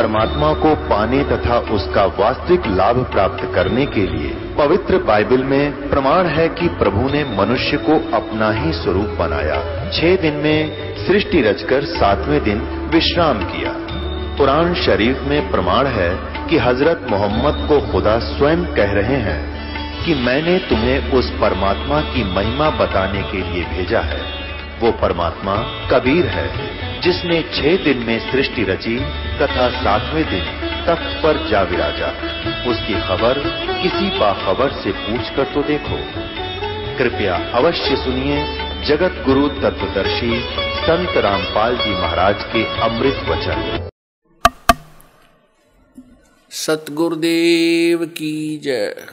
परमात्मा को पाने तथा उसका वास्तविक लाभ प्राप्त करने के लिए पवित्र बाइबल में प्रमाण है कि प्रभु ने मनुष्य को अपना ही स्वरूप बनाया। 6 दिन में सृष्टि रचकर 7वें दिन विश्राम किया। कुरान शरीफ में प्रमाण है कि हजरत मोहम्मद को खुदा स्वयं कह रहे हैं कि मैंने तुम्हें उस परमात्मा की महिमा बताने के लिए भेजा है। वो परमात्मा कबीर है जिसने 6 दिन में सृष्टि रची तथा 7वें दिन तख्त पर जा विराजा। उसकी खबर किसी बाखबर से पूछकर तो देखो। कृपया अवश्य सुनिए जगत गुरु तत्वदर्शी संत रामपाल जी महाराज के अमृत वचन। सतगुरुदेव की जय।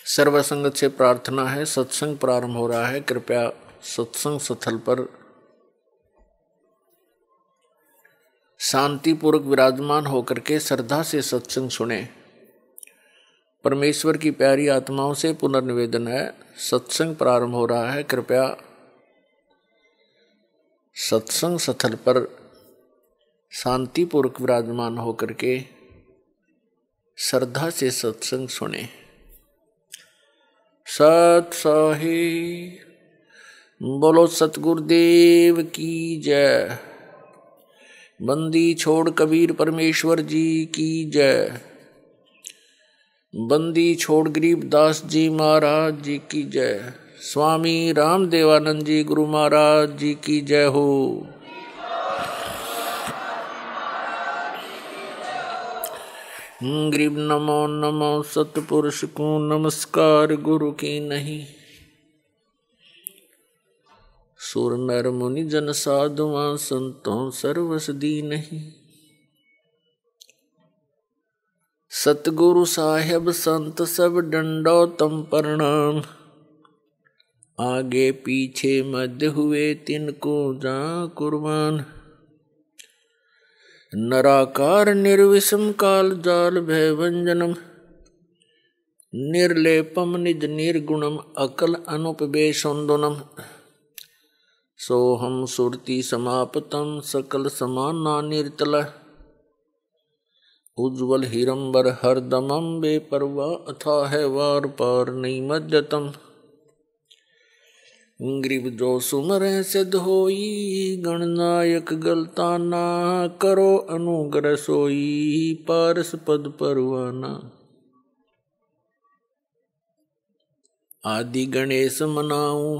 सर्व संगत से प्रार्थना है, सत्संग प्रारंभ हो रहा है। कृपया सत्संग स्थल पर शांतिपूर्वक विराजमान होकर के श्रद्धा से सत्संग सुने। परमेश्वर की प्यारी आत्माओं से पुनर्निवेदन है, सत्संग प्रारंभ हो रहा है। कृपया सत्संग स्थल पर शांतिपूर्वक विराजमान होकर के श्रद्धा से सत्संग सुने। सत साहिब बोलो, सतगुरुदेव की जय। बंदी छोड़ कबीर परमेश्वर जी की जय। बंदी छोड़ गरीबदास जी महाराज जी की जय। स्वामी रामदेवानंद जी गुरु महाराज जी की जय हो। गरीब नमो नमो सतपुरुष को नमस्कार गुरु की नहीं। सुर नर मुनि जन साधुआं संतों सर्वस दी नहीं। सतगुरु साहेब संत सब डंडो तम प्रणाम। आगे पीछे मध्य हुए तिनको जा कुर्बान। नराकार निर्विषम काल जाल भय भंजनम। निर्लेपम निज निर्गुणम अकल अनुपवेशोन्दनम। सोहम सुरति समापतम सकल समाना निर्तल। उज्ज्वल हिरंबर हरदमम बेपरवा अथा है वार पार नहीं मध्यतम। ग्रीब जो सुमर सिद्ध होई गणनायक गलताना। करो अनुग्रह सोई पारस पद परवाना। आदि गणेश मनाऊं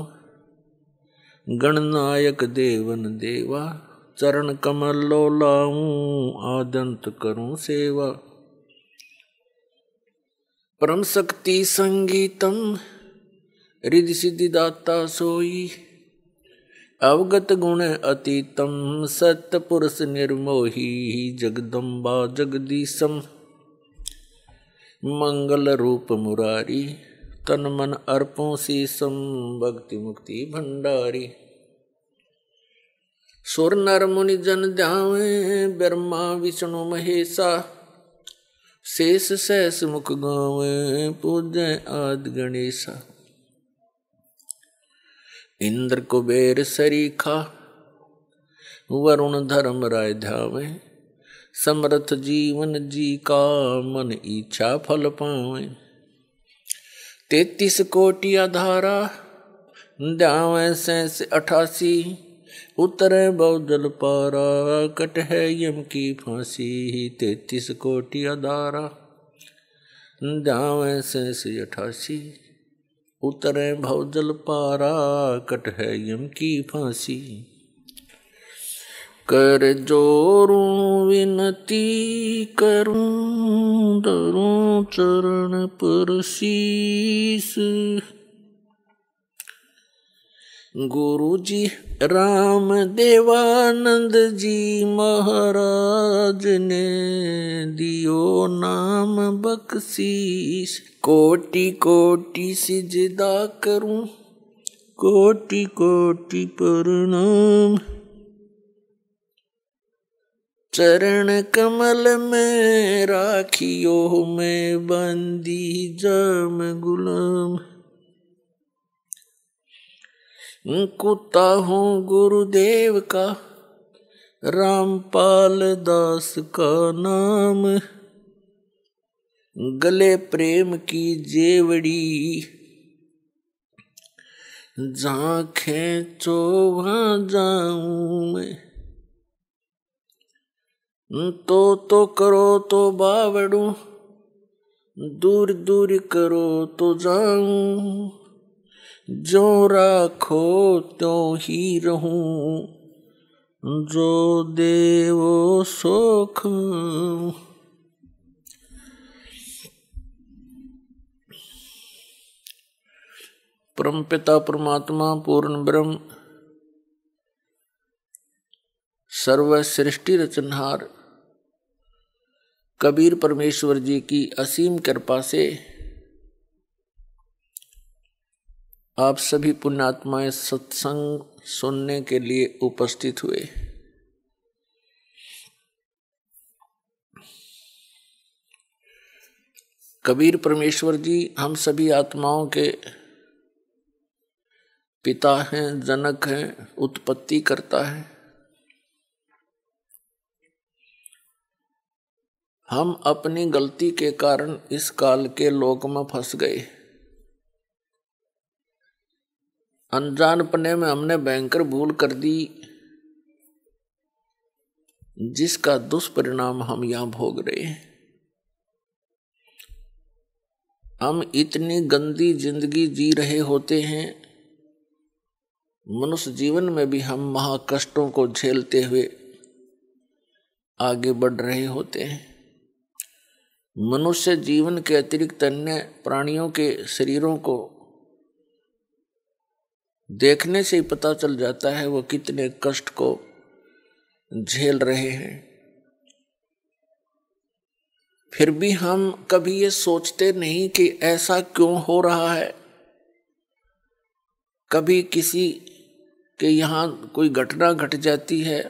गणनायक देवन देवा। चरण कमल लो लाऊं आदंत करूं सेवा। परम शक्ति संगीतम रिद्धि सिद्धि दाता सोई। अवगत गुण अतीतम सत्य पुरुष निर्मोही। जगदम्बा जगदीशम मंगल रूप मुरारी। तन मन अर्पों शीसम भक्ति मुक्ति भंडारी। सुर नर मुनि जन ध्यावे ब्रह्मा विष्णु महेशा। शेष सहस मुख गावे पूजय आदि गणेशा। इंद्र कुबेर सरीखा वरुण धर्म राय ध्यावे। समर्थ जीवन जी का मन इच्छा फल पावे। 33 कोटि आधारा ध्यावे सैंस 88। उतरे बहुजल पारा कट है यम की फांसी। 33 कोटि आधारा ध्यावे सैंस 88। उतरे भवजल पारा कट है यम की फांसी। कर जोरूं विनती करूं धरूं चरण पर शीस। गुरु जी राम देवानंद जी महाराज ने दियो नाम बख्शीश। कोटि कोटि सिजदा करूं कोटि कोटि प्रणाम। चरण कमल में राखियो मैं बंदी जाम गुलाम। कुत्ता हूँ गुरुदेव का, रामपाल दास का नाम, गले प्रेम की जेवड़ी, जहाँ खेचो वहाँ जाऊं मैं। तो करो तो बावड़ू, दूर दूर करो तो जाऊं, जो राखो तो ही रहूं, जो देवो सो खाऊं। परमपिता परमात्मा पूर्ण ब्रह्म सर्व सृष्टि रचनहार कबीर परमेश्वर जी की असीम कृपा से आप सभी पुण्यात्माएं सत्संग सुनने के लिए उपस्थित हुए। कबीर परमेश्वर जी हम सभी आत्माओं के पिता हैं, जनक हैं, उत्पत्ति करता है। हम अपनी गलती के कारण इस काल के लोक में फंस गए। अनजानपने में हमने भयंकर भूल कर दी, जिसका दुष्परिणाम हम यहां भोग रहे हैं। हम इतनी गंदी जिंदगी जी रहे होते हैं, मनुष्य जीवन में भी हम महाकष्टों को झेलते हुए आगे बढ़ रहे होते हैं। मनुष्य जीवन के अतिरिक्त अन्य प्राणियों के शरीरों को देखने से ही पता चल जाता है वो कितने कष्ट को झेल रहे हैं। फिर भी हम कभी ये सोचते नहीं कि ऐसा क्यों हो रहा है। कभी किसी के यहाँ कोई घटना घट जाती है,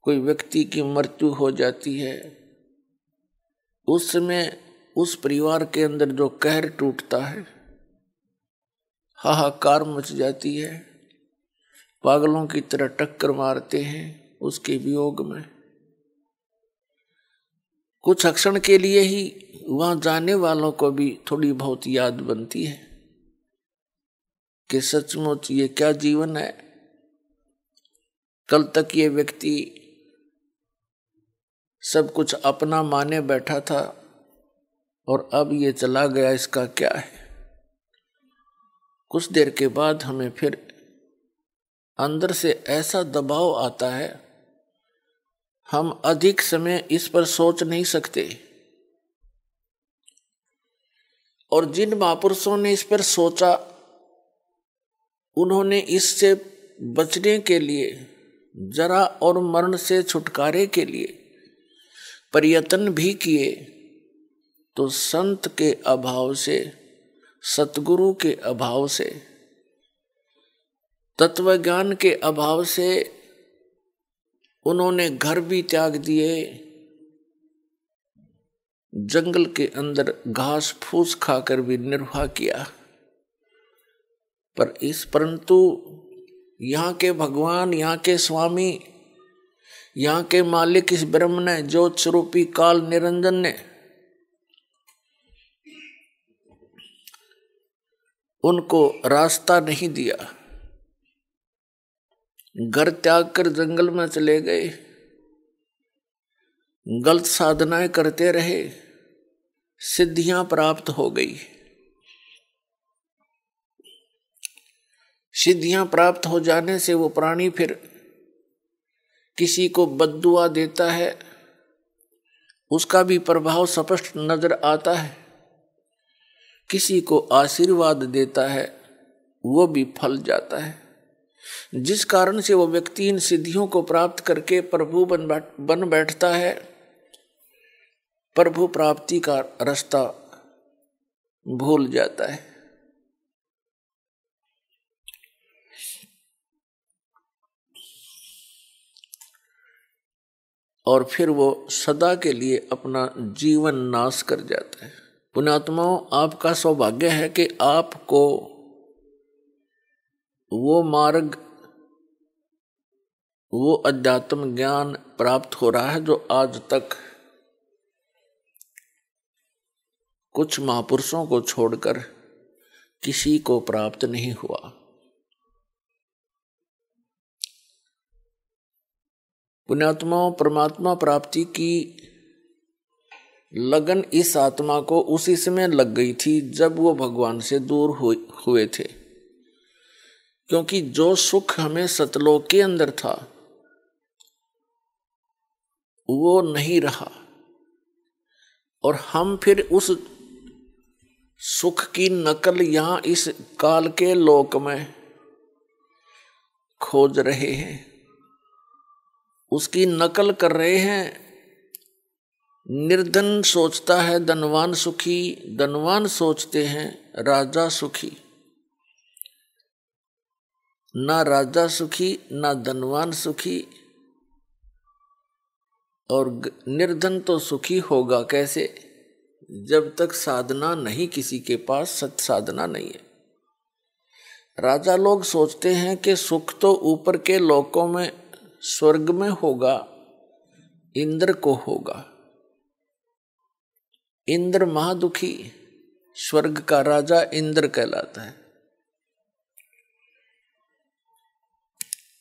कोई व्यक्ति की मृत्यु हो जाती है, उस समय उस परिवार के अंदर जो कहर टूटता है, हाहाकार मच जाती है, पागलों की तरह टक्कर मारते हैं उसके वियोग में। कुछ क्षण के लिए ही वहां जाने वालों को भी थोड़ी बहुत याद बनती है कि सचमुच ये क्या जीवन है। कल तक ये व्यक्ति सब कुछ अपना माने बैठा था और अब ये चला गया, इसका क्या है। कुछ देर के बाद हमें फिर अंदर से ऐसा दबाव आता है, हम अधिक समय इस पर सोच नहीं सकते। और जिन महापुरुषों ने इस पर सोचा, उन्होंने इससे बचने के लिए, जरा और मरण से छुटकारे के लिए प्रयत्न भी किए, तो संत के अभाव से, सतगुरु के अभाव से, तत्वज्ञान के अभाव से उन्होंने घर भी त्याग दिए, जंगल के अंदर घास फूस खाकर भी निर्वाह किया। परंतु यहाँ के भगवान, यहाँ के स्वामी, यहाँ के मालिक इस ब्रह्म ने, ज्योत स्वरूपी काल निरंजन ने उनको रास्ता नहीं दिया। घर त्याग कर जंगल में चले गए, गलत साधनाएं करते रहे, सिद्धियां प्राप्त हो गई। सिद्धियां प्राप्त हो जाने से वो प्राणी फिर किसी को बद्दुआ देता है, उसका भी प्रभाव स्पष्ट नजर आता है। किसी को आशीर्वाद देता है, वो भी फल जाता है। जिस कारण से वो व्यक्ति इन सिद्धियों को प्राप्त करके प्रभु बन बैठता है, प्रभु प्राप्ति का रास्ता भूल जाता है। और फिर वो सदा के लिए अपना जीवन नाश कर जाता है। पुण्यात्माओं, आपका सौभाग्य है कि आपको वो मार्ग, वो अध्यात्म ज्ञान प्राप्त हो रहा है जो आज तक कुछ महापुरुषों को छोड़कर किसी को प्राप्त नहीं हुआ। पुण्यात्माओं, परमात्मा प्राप्ति की लगन इस आत्मा को उसी समय लग गई थी जब वो भगवान से दूर हुए थे, क्योंकि जो सुख हमें सतलोक के अंदर था वो नहीं रहा, और हम फिर उस सुख की नकल यहां इस काल के लोक में खोज रहे हैं, उसकी नकल कर रहे हैं। निर्धन सोचता है धनवान सुखी, धनवान सोचते हैं राजा सुखी। ना राजा सुखी ना धनवान सुखी, और निर्धन तो सुखी होगा कैसे जब तक साधना नहीं, किसी के पास सत साधना नहीं है। राजा लोग सोचते हैं कि सुख तो ऊपर के लोकों में स्वर्ग में होगा, इंद्र को होगा। इंद्र महादुखी, स्वर्ग का राजा इंद्र कहलाता है।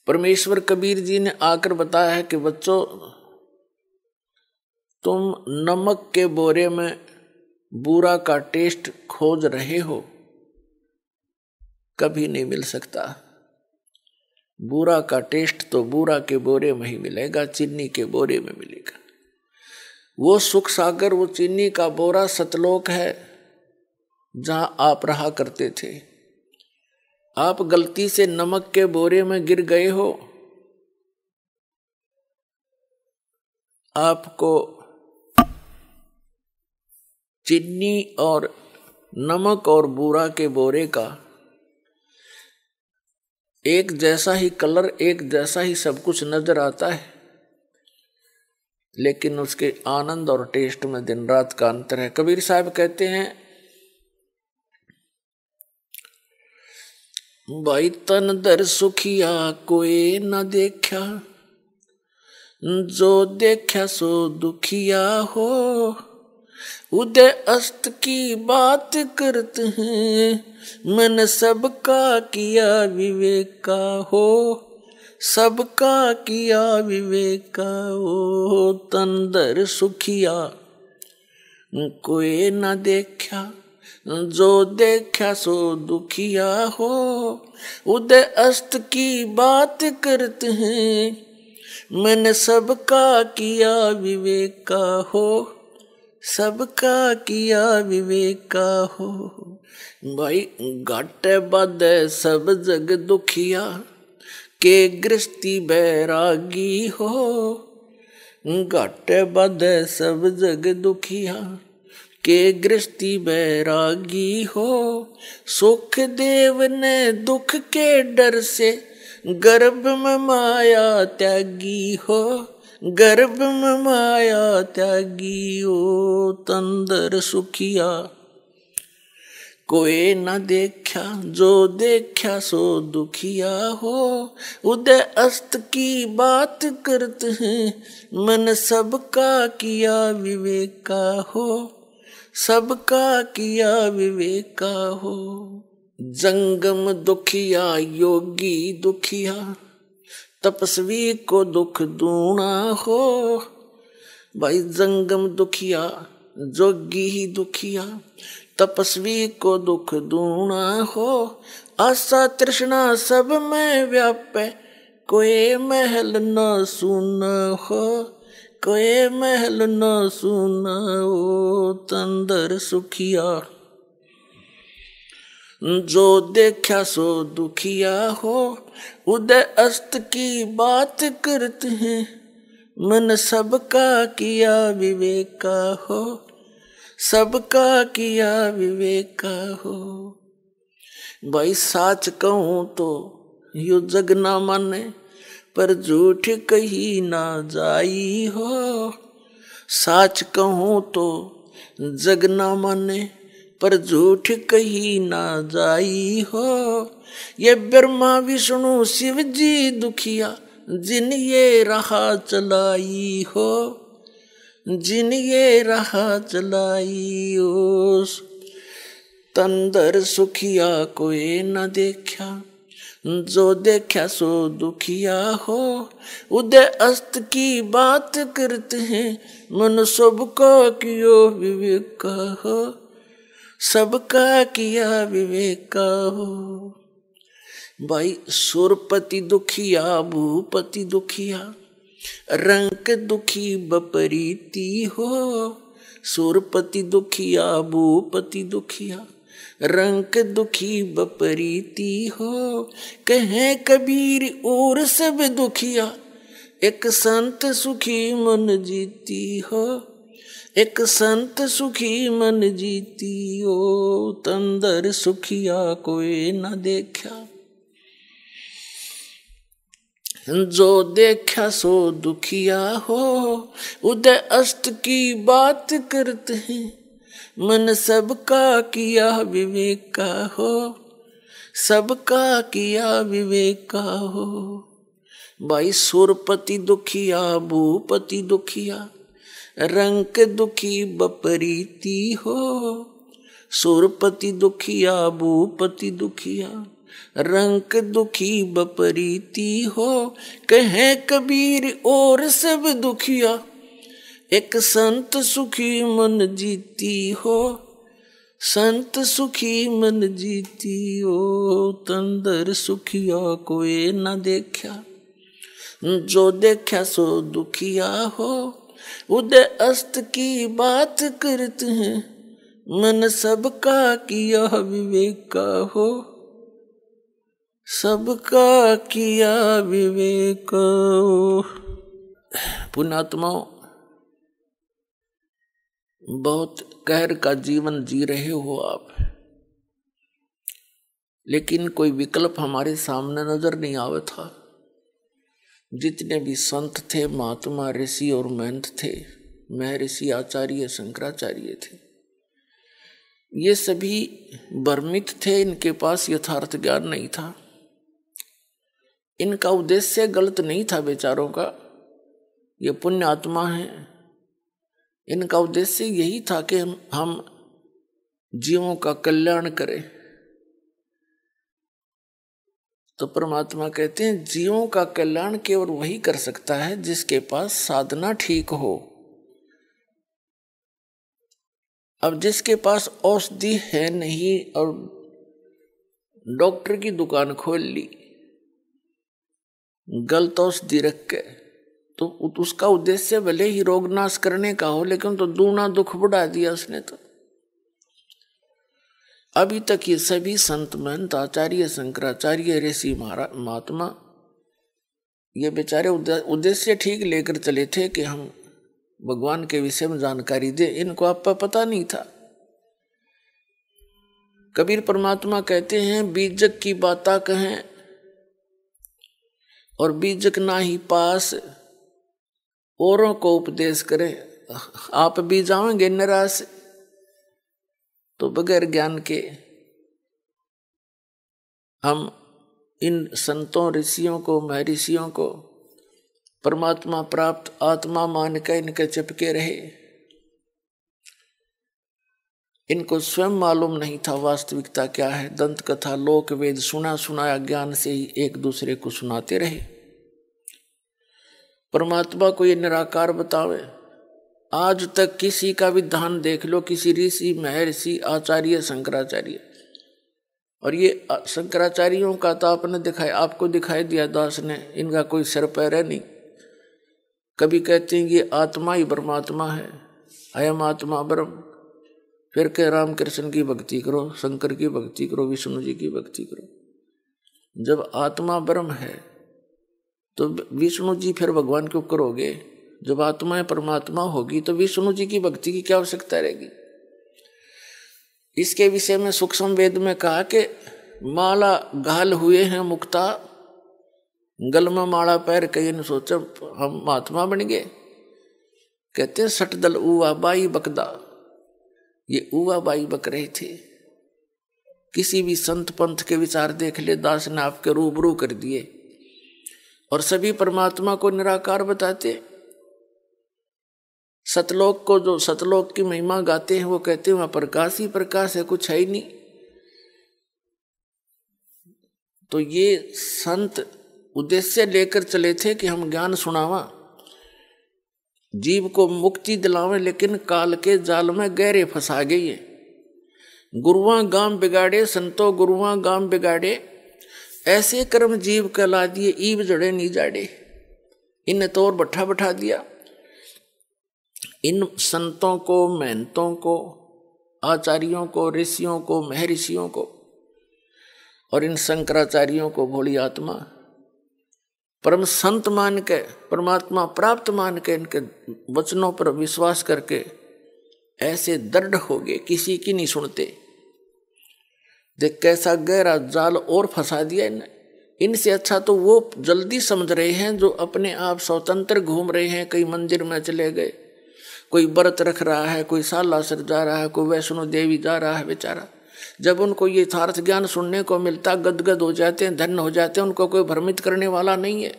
परमेश्वर कबीर जी ने आकर बताया है कि बच्चों, तुम नमक के बोरे में बूरा का टेस्ट खोज रहे हो, कभी नहीं मिल सकता। बूरा का टेस्ट तो बूरा के बोरे में ही मिलेगा, चीनी के बोरे में मिलेगा। वो सुख सागर, वो चीनी का बोरा सतलोक है जहां आप रहा करते थे। आप गलती से नमक के बोरे में गिर गए हो, आपको चीनी और नमक और बूरा के बोरे का एक जैसा ही कलर, एक जैसा ही सब कुछ नजर आता है, लेकिन उसके आनंद और टेस्ट में दिन रात का अंतर है। कबीर साहब कहते हैं, भाई तन दर सुखिया कोई न देखा, जो देखा सो दुखिया हो। उदय अस्त की बात करते हैं, मैंने सबका किया विवेका हो। सबका किया विवेका हो। तंदर सुखिया कोई न देखा, जो देखा सो दुखिया हो। उदय अस्त की बात करते हैं, मैंने सबका किया विवेका हो। सबका किया विवेका हो। भाई घाटे बाधे सब जग दुखिया, के गृहस्थी बैरागी हो। घाटे बाधे सब जग दुखिया, के गृहस्थी बैरागी हो। सुख देव ने दुख के डर से, गर्भ में माया त्यागी हो। गर्भ में माया त्यागी हो। तंदर सुखिया कोई न देखा, जो देखा सो दुखिया हो। उदय अस्त की बात करते हैं, मन सबका किया विवेका हो। सबका किया विवेका हो। जंगम दुखिया योगी दुखिया, तपस्वी को दुख दूना हो। भाई जंगम दुखिया, जोगी ही दुखिया, तपस्वी को दुख दूना हो। आशा तृष्णा सब में व्यापे, कोई महल न सुना हो। कोई महल न सुना हो। तंदर सुखिया जो देखा सो दुखिया हो। उदय अस्त की बात करते हैं, मन सबका किया विवेका हो। सबका किया विवेका हो। भाई साच कहूं तो यो जग ना माने, पर झूठ कही ना जाई हो। साच कहूं तो जग ना माने, पर झूठ कही ना जाई हो। ये ब्रह्मा विष्णु शिव जी दुखिया जिन ये राह चलाई हो, जिन ये राह चलाई हो। तंदर सुखिया कोई न देखा, जो देखा सो दुखिया हो। उदय अस्त की बात करते हैं, मन सबका किया विवेक हो, सबका किया विवेक हो। भाई सुरपति दुखिया भूपति दुखिया, रंक दुखी बपरीती हो। सुरपति दुखिया भूपति दुखिया, रंक दुखी बपरीती हो। कहे कबीर और सब दुखिया, एक संत सुखी मन जीती हो, एक संत सुखी मन जीती हो। तंदर सुखिया कोई न देखा, जो देखा सो दुखिया हो। उदय अस्त की बात करते हैं, मन सबका किया विवेक का हो, सबका किया विवेक का हो। भाई सुरपति दुखिया भूपति दुखिया, रंक दुखी बपरीती हो। सुरपति दुखिया भूपति दुखिया, रंक दुखी बपरीती हो। कहे कबीर और सब दुखिया, एक संत सुखी मन जीती हो, संत सुखी मन जीती हो। तंदर सुखिया कोई न देखा, जो देखा सो दुखिया हो। उदय अस्त की बात करते हैं, मन सबका किया विवेक का हो, सबका किया विवेक हो। पुण्यात्माओं, बहुत कहर का जीवन जी रहे हो आप, लेकिन कोई विकल्प हमारे सामने नजर नहीं आवा था। जितने भी संत थे, महात्मा, ऋषि और महंत थे, महर्षि आचार्य शंकराचार्य थे, ये सभी भ्रमित थे। इनके पास यथार्थ ज्ञान नहीं था। इनका उद्देश्य गलत नहीं था बेचारों का, ये पुण्य आत्मा है। इनका उद्देश्य यही था कि हम जीवों का कल्याण करें। तो परमात्मा कहते हैं जीवों का कल्याण केवल वही कर सकता है जिसके पास साधना ठीक हो। अब जिसके पास औषधि है नहीं और डॉक्टर की दुकान खोल ली गलत औषधि रख के, तो उसका उद्देश्य भले ही रोग नाश करने का हो, लेकिन तो दूना दुख बढ़ा दिया उसने। तो अभी तक ये सभी संत महंत आचार्य शंकराचार्य ऋषि महात्मा ये बेचारे उद्देश्य ठीक लेकर चले थे कि हम भगवान के विषय में जानकारी दे। इनको आपका पता नहीं था। कबीर परमात्मा कहते हैं बीजक की बाता कहें और बीजक ना ही पास, औरों को उपदेश करें। आप भी जाओगे निराश। तो बगैर ज्ञान के हम इन संतों ऋषियों को महर्षियों को परमात्मा प्राप्त आत्मा मान कर इनके चिपके रहे। इनको स्वयं मालूम नहीं था वास्तविकता क्या है। दंत कथा लोक वेद सुना सुनाया ज्ञान से ही एक दूसरे को सुनाते रहे। परमात्मा को ये निराकार बतावे। आज तक किसी का विधान देख लो, किसी ऋषि महर्षि आचार्य शंकराचार्य, और ये शंकराचार्यों का तो आपने दिखाया, आपको दिखाई दिया दास ने, इनका कोई सिर पैर है नहीं। कभी कहते हैं ये आत्मा ही परमात्मा है, अयम आत्मा ब्रह्म, फिर के राम कृष्ण की भक्ति करो, शंकर की भक्ति करो, विष्णु जी की भक्ति करो। जब आत्मा ब्रह्म है तो विष्णु जी फिर भगवान क्यों करोगे? जब आत्मा परमात्मा होगी तो विष्णु जी की भक्ति की क्या आवश्यकता रहेगी? इसके विषय में सूक्ष्म वेद में कहा कि माला घाल हुए हैं मुक्ता, गल में माला पैर कई ने सोचा हम महात्मा बन गए। कहते हैं सटदल उवा बाई बकदा, ये उवा बाई बक रहे थे। किसी भी संत पंथ के विचार देख ले, दास ने आपके रूबरू कर दिए और सभी परमात्मा को निराकार बताते। सतलोक को, जो सतलोक की महिमा गाते हैं, वो कहते हैं वहां प्रकाश ही प्रकाश है, कुछ है ही नहीं। तो ये संत उद्देश्य लेकर चले थे कि हम ज्ञान सुनावा, जीव को मुक्ति दिलावें, लेकिन काल के जाल में गहरे फंसा गई है। गुरुआ गाम बिगाड़े संतो गुरुआ गाम बिगाड़े, ऐसे कर्म जीव कहला दिए, ईब जड़े नहीं जाड़े। इन्हें तो और बैठा बैठा दिया। इन संतों को, महंतों को, आचार्यों को, ऋषियों को, महर्षियों को और इन शंकराचार्यों को भोली आत्मा परम संत मान के, परमात्मा प्राप्त मान के, इनके वचनों पर विश्वास करके ऐसे दृढ़ हो गए, किसी की नहीं सुनते। देख कैसा गहरा जाल और फंसा दिया इन्हें। इनसे अच्छा तो वो जल्दी समझ रहे हैं जो अपने आप स्वतंत्र घूम रहे हैं। कई मंदिर में चले गए, कोई व्रत रख रहा है, कोई सालासर जा रहा है, कोई वैष्णो देवी जा रहा है। बेचारा जब उनको ये यथार्थ ज्ञान सुनने को मिलता, गदगद हो जाते हैं, धन्य हो जाते हैं। उनको कोई भ्रमित करने वाला नहीं है।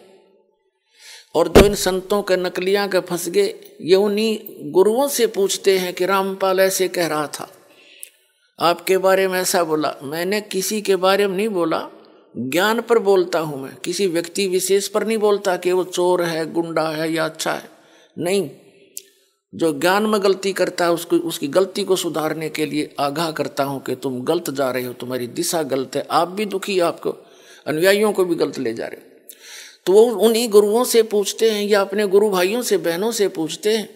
और जो इन संतों के नकलियां के फंस गए, ये उन्हीं गुरुओं से पूछते हैं कि रामपाल ऐसे कह रहा था, आपके बारे में ऐसा बोला। मैंने किसी के बारे में नहीं बोला, ज्ञान पर बोलता हूं मैं, किसी व्यक्ति विशेष पर नहीं बोलता कि वो चोर है, गुंडा है या अच्छा है। नहीं, जो ज्ञान में गलती करता है उसको, उसकी गलती को सुधारने के लिए आगाह करता हूं कि तुम गलत जा रहे हो, तुम्हारी दिशा गलत है, आप भी दुखी, आपको अनुयायियों को भी गलत ले जा रहे हो। तो वो उन्हीं गुरुओं से पूछते हैं या अपने गुरु भाइयों से, बहनों से पूछते हैं।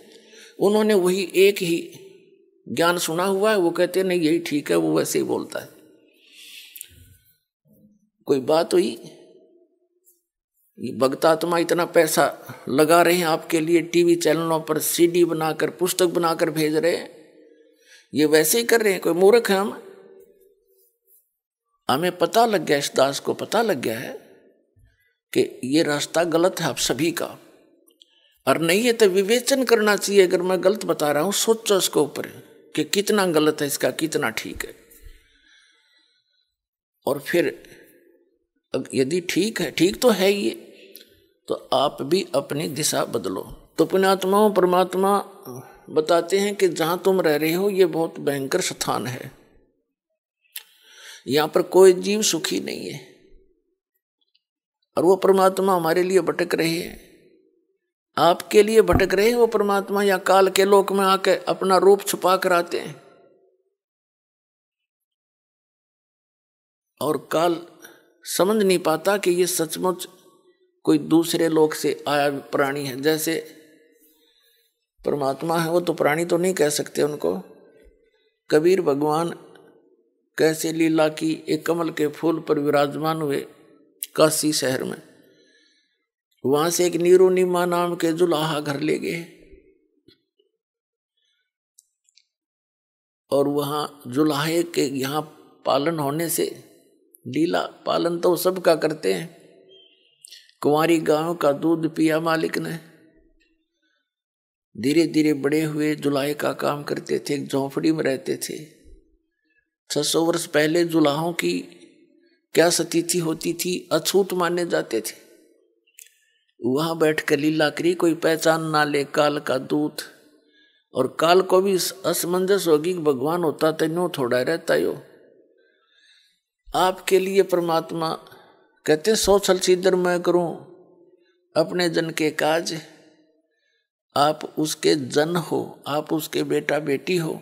उन्होंने वही एक ही ज्ञान सुना हुआ है, वो कहते हैं नहीं यही ठीक है, वो वैसे ही बोलता है। कोई बात हुई, भक्त आत्मा इतना पैसा लगा रहे हैं आपके लिए, टीवी चैनलों पर सीडी बनाकर, पुस्तक बनाकर भेज रहे हैं, ये वैसे ही कर रहे हैं। कोई मूर्ख है हम? हमें पता लग गया, इस दास को पता लग गया है कि ये रास्ता गलत है आप सभी का। और नहीं है तो विवेचन करना चाहिए। अगर मैं गलत बता रहा हूं, सोचो इसको ऊपर कि कितना गलत है इसका, कितना ठीक है। और फिर यदि ठीक है, ठीक तो है ये, तो आप भी अपनी दिशा बदलो। तो पुण्यात्माओं, परमात्मा बताते हैं कि जहां तुम रह रहे हो ये बहुत भयंकर स्थान है, यहां पर कोई जीव सुखी नहीं है। और वो परमात्मा हमारे लिए भटक रहे हैं, आपके लिए भटक रहे हैं वो परमात्मा, या काल के लोक में आके अपना रूप छुपा कर आते हैं। और काल समझ नहीं पाता कि ये सचमुच कोई दूसरे लोक से आया प्राणी है। जैसे परमात्मा है, वो तो प्राणी तो नहीं कह सकते उनको। कबीर भगवान कैसे लीला की, एक कमल के फूल पर विराजमान हुए काशी शहर में। वहां से एक नीरो नीमा नाम के जुलाहा घर ले गए, और वहां जुलाहे के यहाँ पालन होने से, लीला पालन तो सबका करते हैं, कुंवारी गांव का दूध पिया मालिक ने। धीरे धीरे बड़े हुए, जुलाहे का काम करते थे, एक झोंपड़ी में रहते थे। 600 वर्ष पहले जुलाहों की क्या स्थिति होती थी, अछूत माने जाते थे। वहां बैठकर लीला करी, कोई पहचान ना ले काल का दूत। और काल को भी असमंजस होगी कि भगवान होता तेनो थोड़ा रहता यो। आपके लिए परमात्मा कहते 100 छल सीधर मैं करूं अपने जन के काज। आप उसके जन हो, आप उसके बेटा बेटी हो,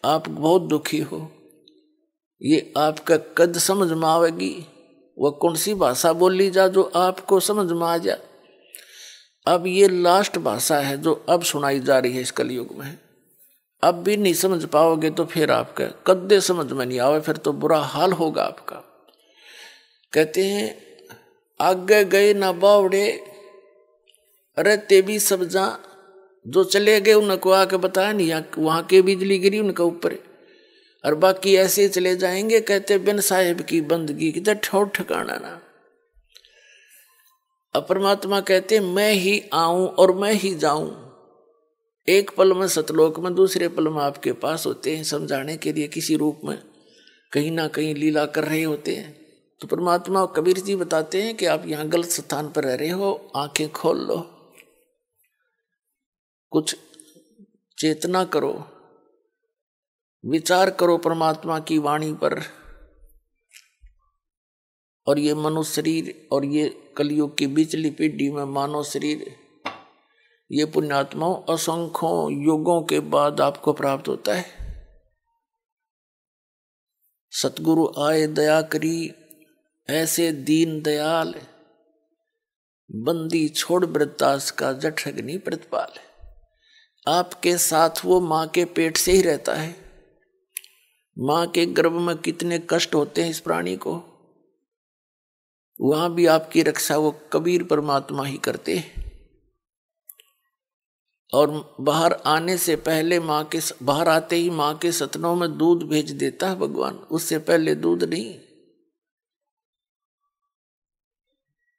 आप बहुत दुखी हो, ये आपका कद समझ में आवेगी। वह कौन सी भाषा बोली जा जो आपको समझ में आ जा। अब ये लास्ट भाषा है जो अब सुनाई जा रही है इस कलयुग में। अब भी नहीं समझ पाओगे तो फिर आपका कद्दे समझ में नहीं आवे, फिर तो बुरा हाल होगा आपका। कहते हैं आगे गए ना बावड़े, अरे ते भी सब जा। जो चले गए उनको आके बताया नहीं, वहां के बिजली गिरी उनके ऊपर, और बाकी ऐसे चले जाएंगे। कहते बिन साहेब की बंदगी किधर ठोर ठिकाना ना। अब परमात्मा कहते मैं ही आऊं और मैं ही जाऊं। एक पल में सतलोक में, दूसरे पल में आपके पास होते हैं, समझाने के लिए किसी रूप में कहीं ना कहीं लीला कर रहे होते हैं। तो परमात्मा कबीर जी बताते हैं कि आप यहाँ गलत स्थान पर रह रहे हो, आंखें खोल लो, कुछ चेतना करो, विचार करो परमात्मा की वाणी पर। और ये मनुष्य शरीर और ये कलयुग की बिचली पीढ़ी में मानव शरीर, ये पुण्यात्माओं असंख्यों युगों के बाद आपको प्राप्त होता है। सतगुरु आए दया करी, ऐसे दीन दयाल, बंदी छोड़ वृत्तास का जठ अग्नि प्रतिपाल। आपके साथ वो माँ के पेट से ही रहता है। माँ के गर्भ में कितने कष्ट होते हैं इस प्राणी को, वहां भी आपकी रक्षा वो कबीर परमात्मा ही करते हैं। और बाहर आने से पहले बाहर आते ही माँ के सतनों में दूध भेज देता है भगवान, उससे पहले दूध नहीं।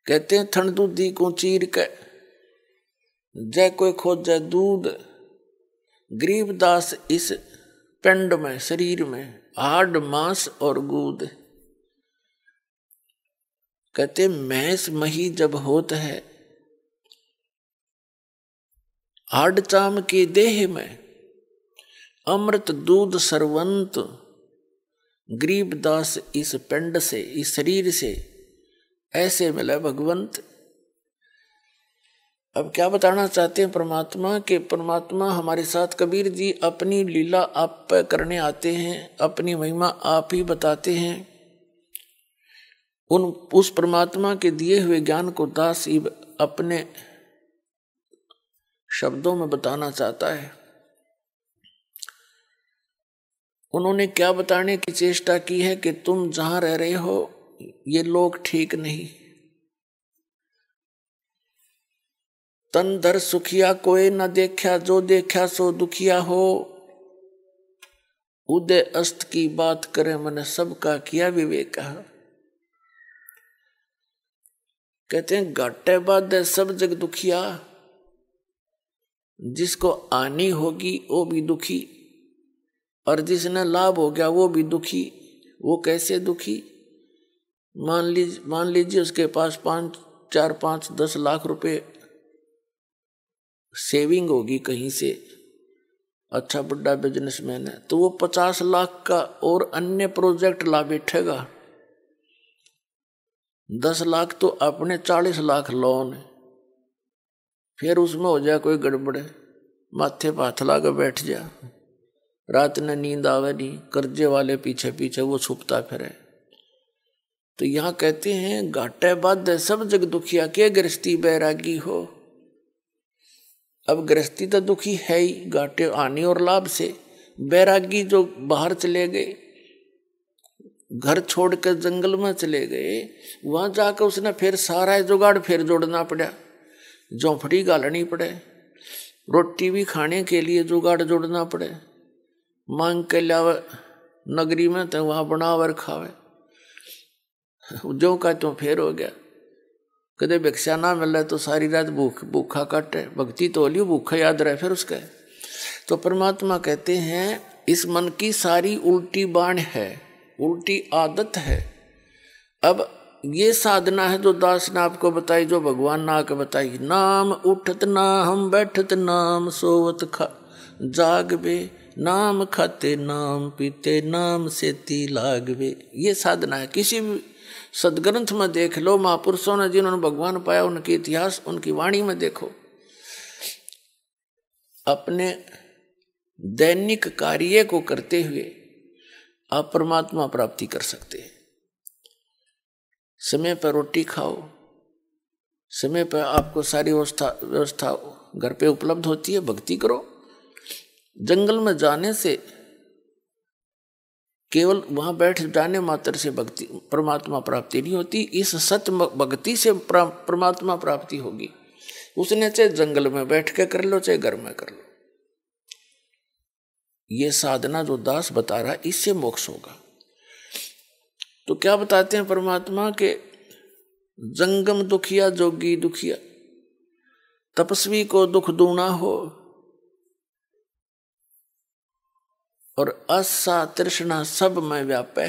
कहते हैं थन दूधी को चीर के जय कोई खोजे दूध, गरीबदास इस पिंड में शरीर में हाड़ मांस और गूद। कहते मैंस मही जब होत है हाड़ चाम के देह में, अमृत दूध सरवंत, गरीबदास इस पिंड से, इस शरीर से ऐसे मिला भगवंत। अब क्या बताना चाहते हैं परमात्मा के, परमात्मा हमारे साथ कबीर जी अपनी लीला आप पे करने आते हैं, अपनी महिमा आप ही बताते हैं। उस परमात्मा के दिए हुए ज्ञान को दास अपने शब्दों में बताना चाहता है। उन्होंने क्या बताने की चेष्टा की है कि तुम जहां रह रहे हो ये लोग ठीक नहीं। तन धर सुखिया कोई न देखा, जो देखा सो दुखिया हो। उदय अस्त की बात करे मन सबका किया विवेक। कहते हैं घाटे बाद सब जग दुखिया, जिसको आनी होगी वो भी दुखी और जिसने लाभ हो गया वो भी दुखी। वो कैसे दुखी? मान लीजिए उसके पास 4-5-10 लाख रुपए सेविंग होगी कहीं से, अच्छा बड़ा बिजनेसमैन है, तो वो 50 लाख का और अन्य प्रोजेक्ट ला बैठेगा। 10 लाख तो अपने, 40 लाख लोन है। फिर उसमें हो जाए कोई गड़बड़, माथे पाथ लाकर बैठ जा, रात में नींद आवे नहीं, कर्जे वाले पीछे पीछे वो छुपता फिरे। तो यहाँ कहते हैं घाटे बाद सब जग दुखिया, के गृहस्थी बैरागी हो। अब गृहस्थी तो दुखी है ही, घाटे आने और लाभ से। बैरागी जो बाहर चले गए, घर छोड़कर जंगल में चले गए, वहां जाकर उसने फिर सारा जुगाड़ फिर जोड़ना पड़ा, झोंपड़ी गालनी पड़े, रोटी भी खाने के लिए जुगाड़ जोड़ना पड़े, मांग के लावे नगरी में तो वहां बनावर खावे। जो का तो फेर हो गया, कदे भिक्षा ना मिले तो सारी रात भूखा काटे, भक्ति तो लियो भूखा याद रहे फिर उसका। तो परमात्मा कहते हैं इस मन की सारी उल्टी बाण है, उल्टी आदत है। अब ये साधना है जो दास ने आपको बताई, जो भगवान ने आके बताई। नाम उठत नाम बैठत नाम सोवत जागवे, नाम खाते नाम पीते नाम से ती लागवे। ये साधना है। किसी भी सदग्रंथ में देख लो, महापुरुषों ने जिन्होंने भगवान पाया उनके इतिहास, उनकी वाणी में देखो, अपने दैनिक कार्य को करते हुए आप परमात्मा प्राप्ति कर सकते हैं। समय पर रोटी खाओ, समय पर आपको सारी व्यवस्था घर पे उपलब्ध होती है, भक्ति करो। जंगल में जाने से, केवल वहां बैठ जाने मात्र से भक्ति परमात्मा प्राप्ति नहीं होती, इस सत्य भक्ति से परमात्मा प्राप्ति होगी। उसने चाहे जंगल में बैठ के कर लो, चाहे घर में कर लो। ये साधना जो दास बता रहा है, इससे मोक्ष होगा। तो क्या बताते हैं परमात्मा के, जंगम दुखिया जोगी दुखिया, तपस्वी को दुख दूना हो। और आशा तृष्णा सब में व्यापे,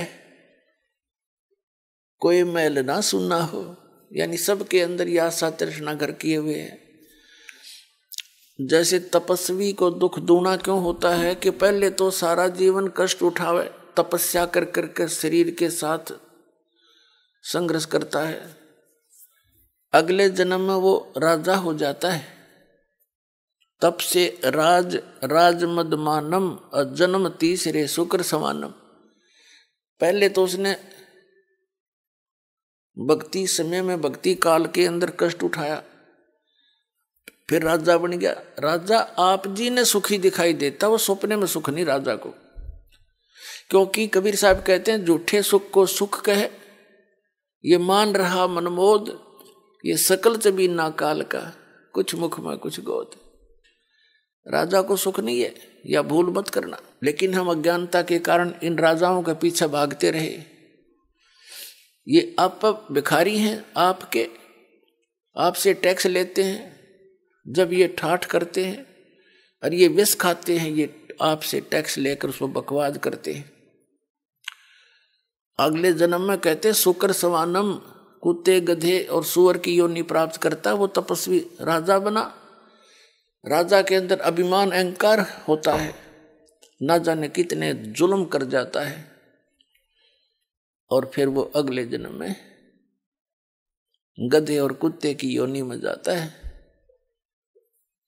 कोई मैल ना सुना हो, यानी सबके अंदर ये आशा तृष्णा घर किए हुए है। जैसे तपस्वी को दुख दूना क्यों होता है कि पहले तो सारा जीवन कष्ट उठावे, तपस्या कर करके शरीर के साथ संघर्ष करता है, अगले जन्म में वो राजा हो जाता है। तप से राज मदमानम जन्म तीसरे शुक्र समानम। पहले तो उसने भक्ति समय में भक्ति काल के अंदर कष्ट उठाया, फिर राजा बन गया। राजा आप जी ने सुखी दिखाई देता, वो सपने में सुख नहीं राजा को, क्योंकि कबीर साहब कहते हैं झूठे सुख को सुख कहे, ये मान रहा मनमोद, ये सकल चबीना काल का, कुछ मुख में कुछ गोद। राजा को सुख नहीं है, या भूल मत करना। लेकिन हम अज्ञानता के कारण इन राजाओं के पीछे भागते रहे। ये आप भिखारी हैं, आपसे टैक्स लेते हैं, जब ये ठाठ करते हैं और ये विष खाते हैं, ये आपसे टैक्स लेकर उसको बकवाद करते हैं। अगले जन्म में कहते शुक्र सवानम, कुत्ते गधे और सुअर की योनि प्राप्त करता, वो तपस्वी राजा बना। राजा के अंदर अभिमान अहंकार होता है, ना जाने कितने जुल्म कर जाता है, और फिर वो अगले जन्म में गधे और कुत्ते की योनि में जाता है।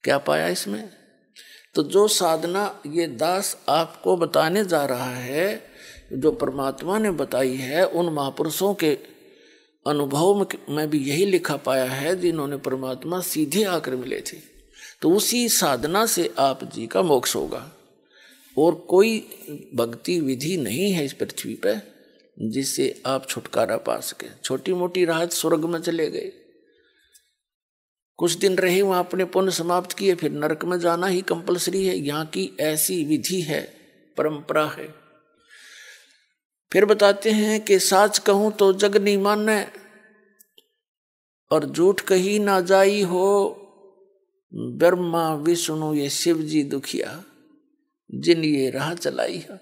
क्या पाया इसमें? तो जो साधना ये दास आपको बताने जा रहा है, जो परमात्मा ने बताई है, उन महापुरुषों के अनुभव में भी यही लिखा पाया है, जिन्होंने परमात्मा सीधे आकर मिले थे। तो उसी साधना से आप जी का मोक्ष होगा, और कोई भक्ति विधि नहीं है इस पृथ्वी पर जिससे आप छुटकारा पा सके। छोटी मोटी राहत, स्वर्ग में चले गए, कुछ दिन रहे वहां, अपने पुण्य समाप्त किए, फिर नरक में जाना ही कंपलसरी है। यहाँ की ऐसी विधि है, परंपरा है। फिर बताते हैं कि साच कहूं तो जग नहीं माने, और झूठ कही ना जाई हो, ब्रह्मा विष्णु ये शिव जी दुखिया, जिन ये राह चलाई है।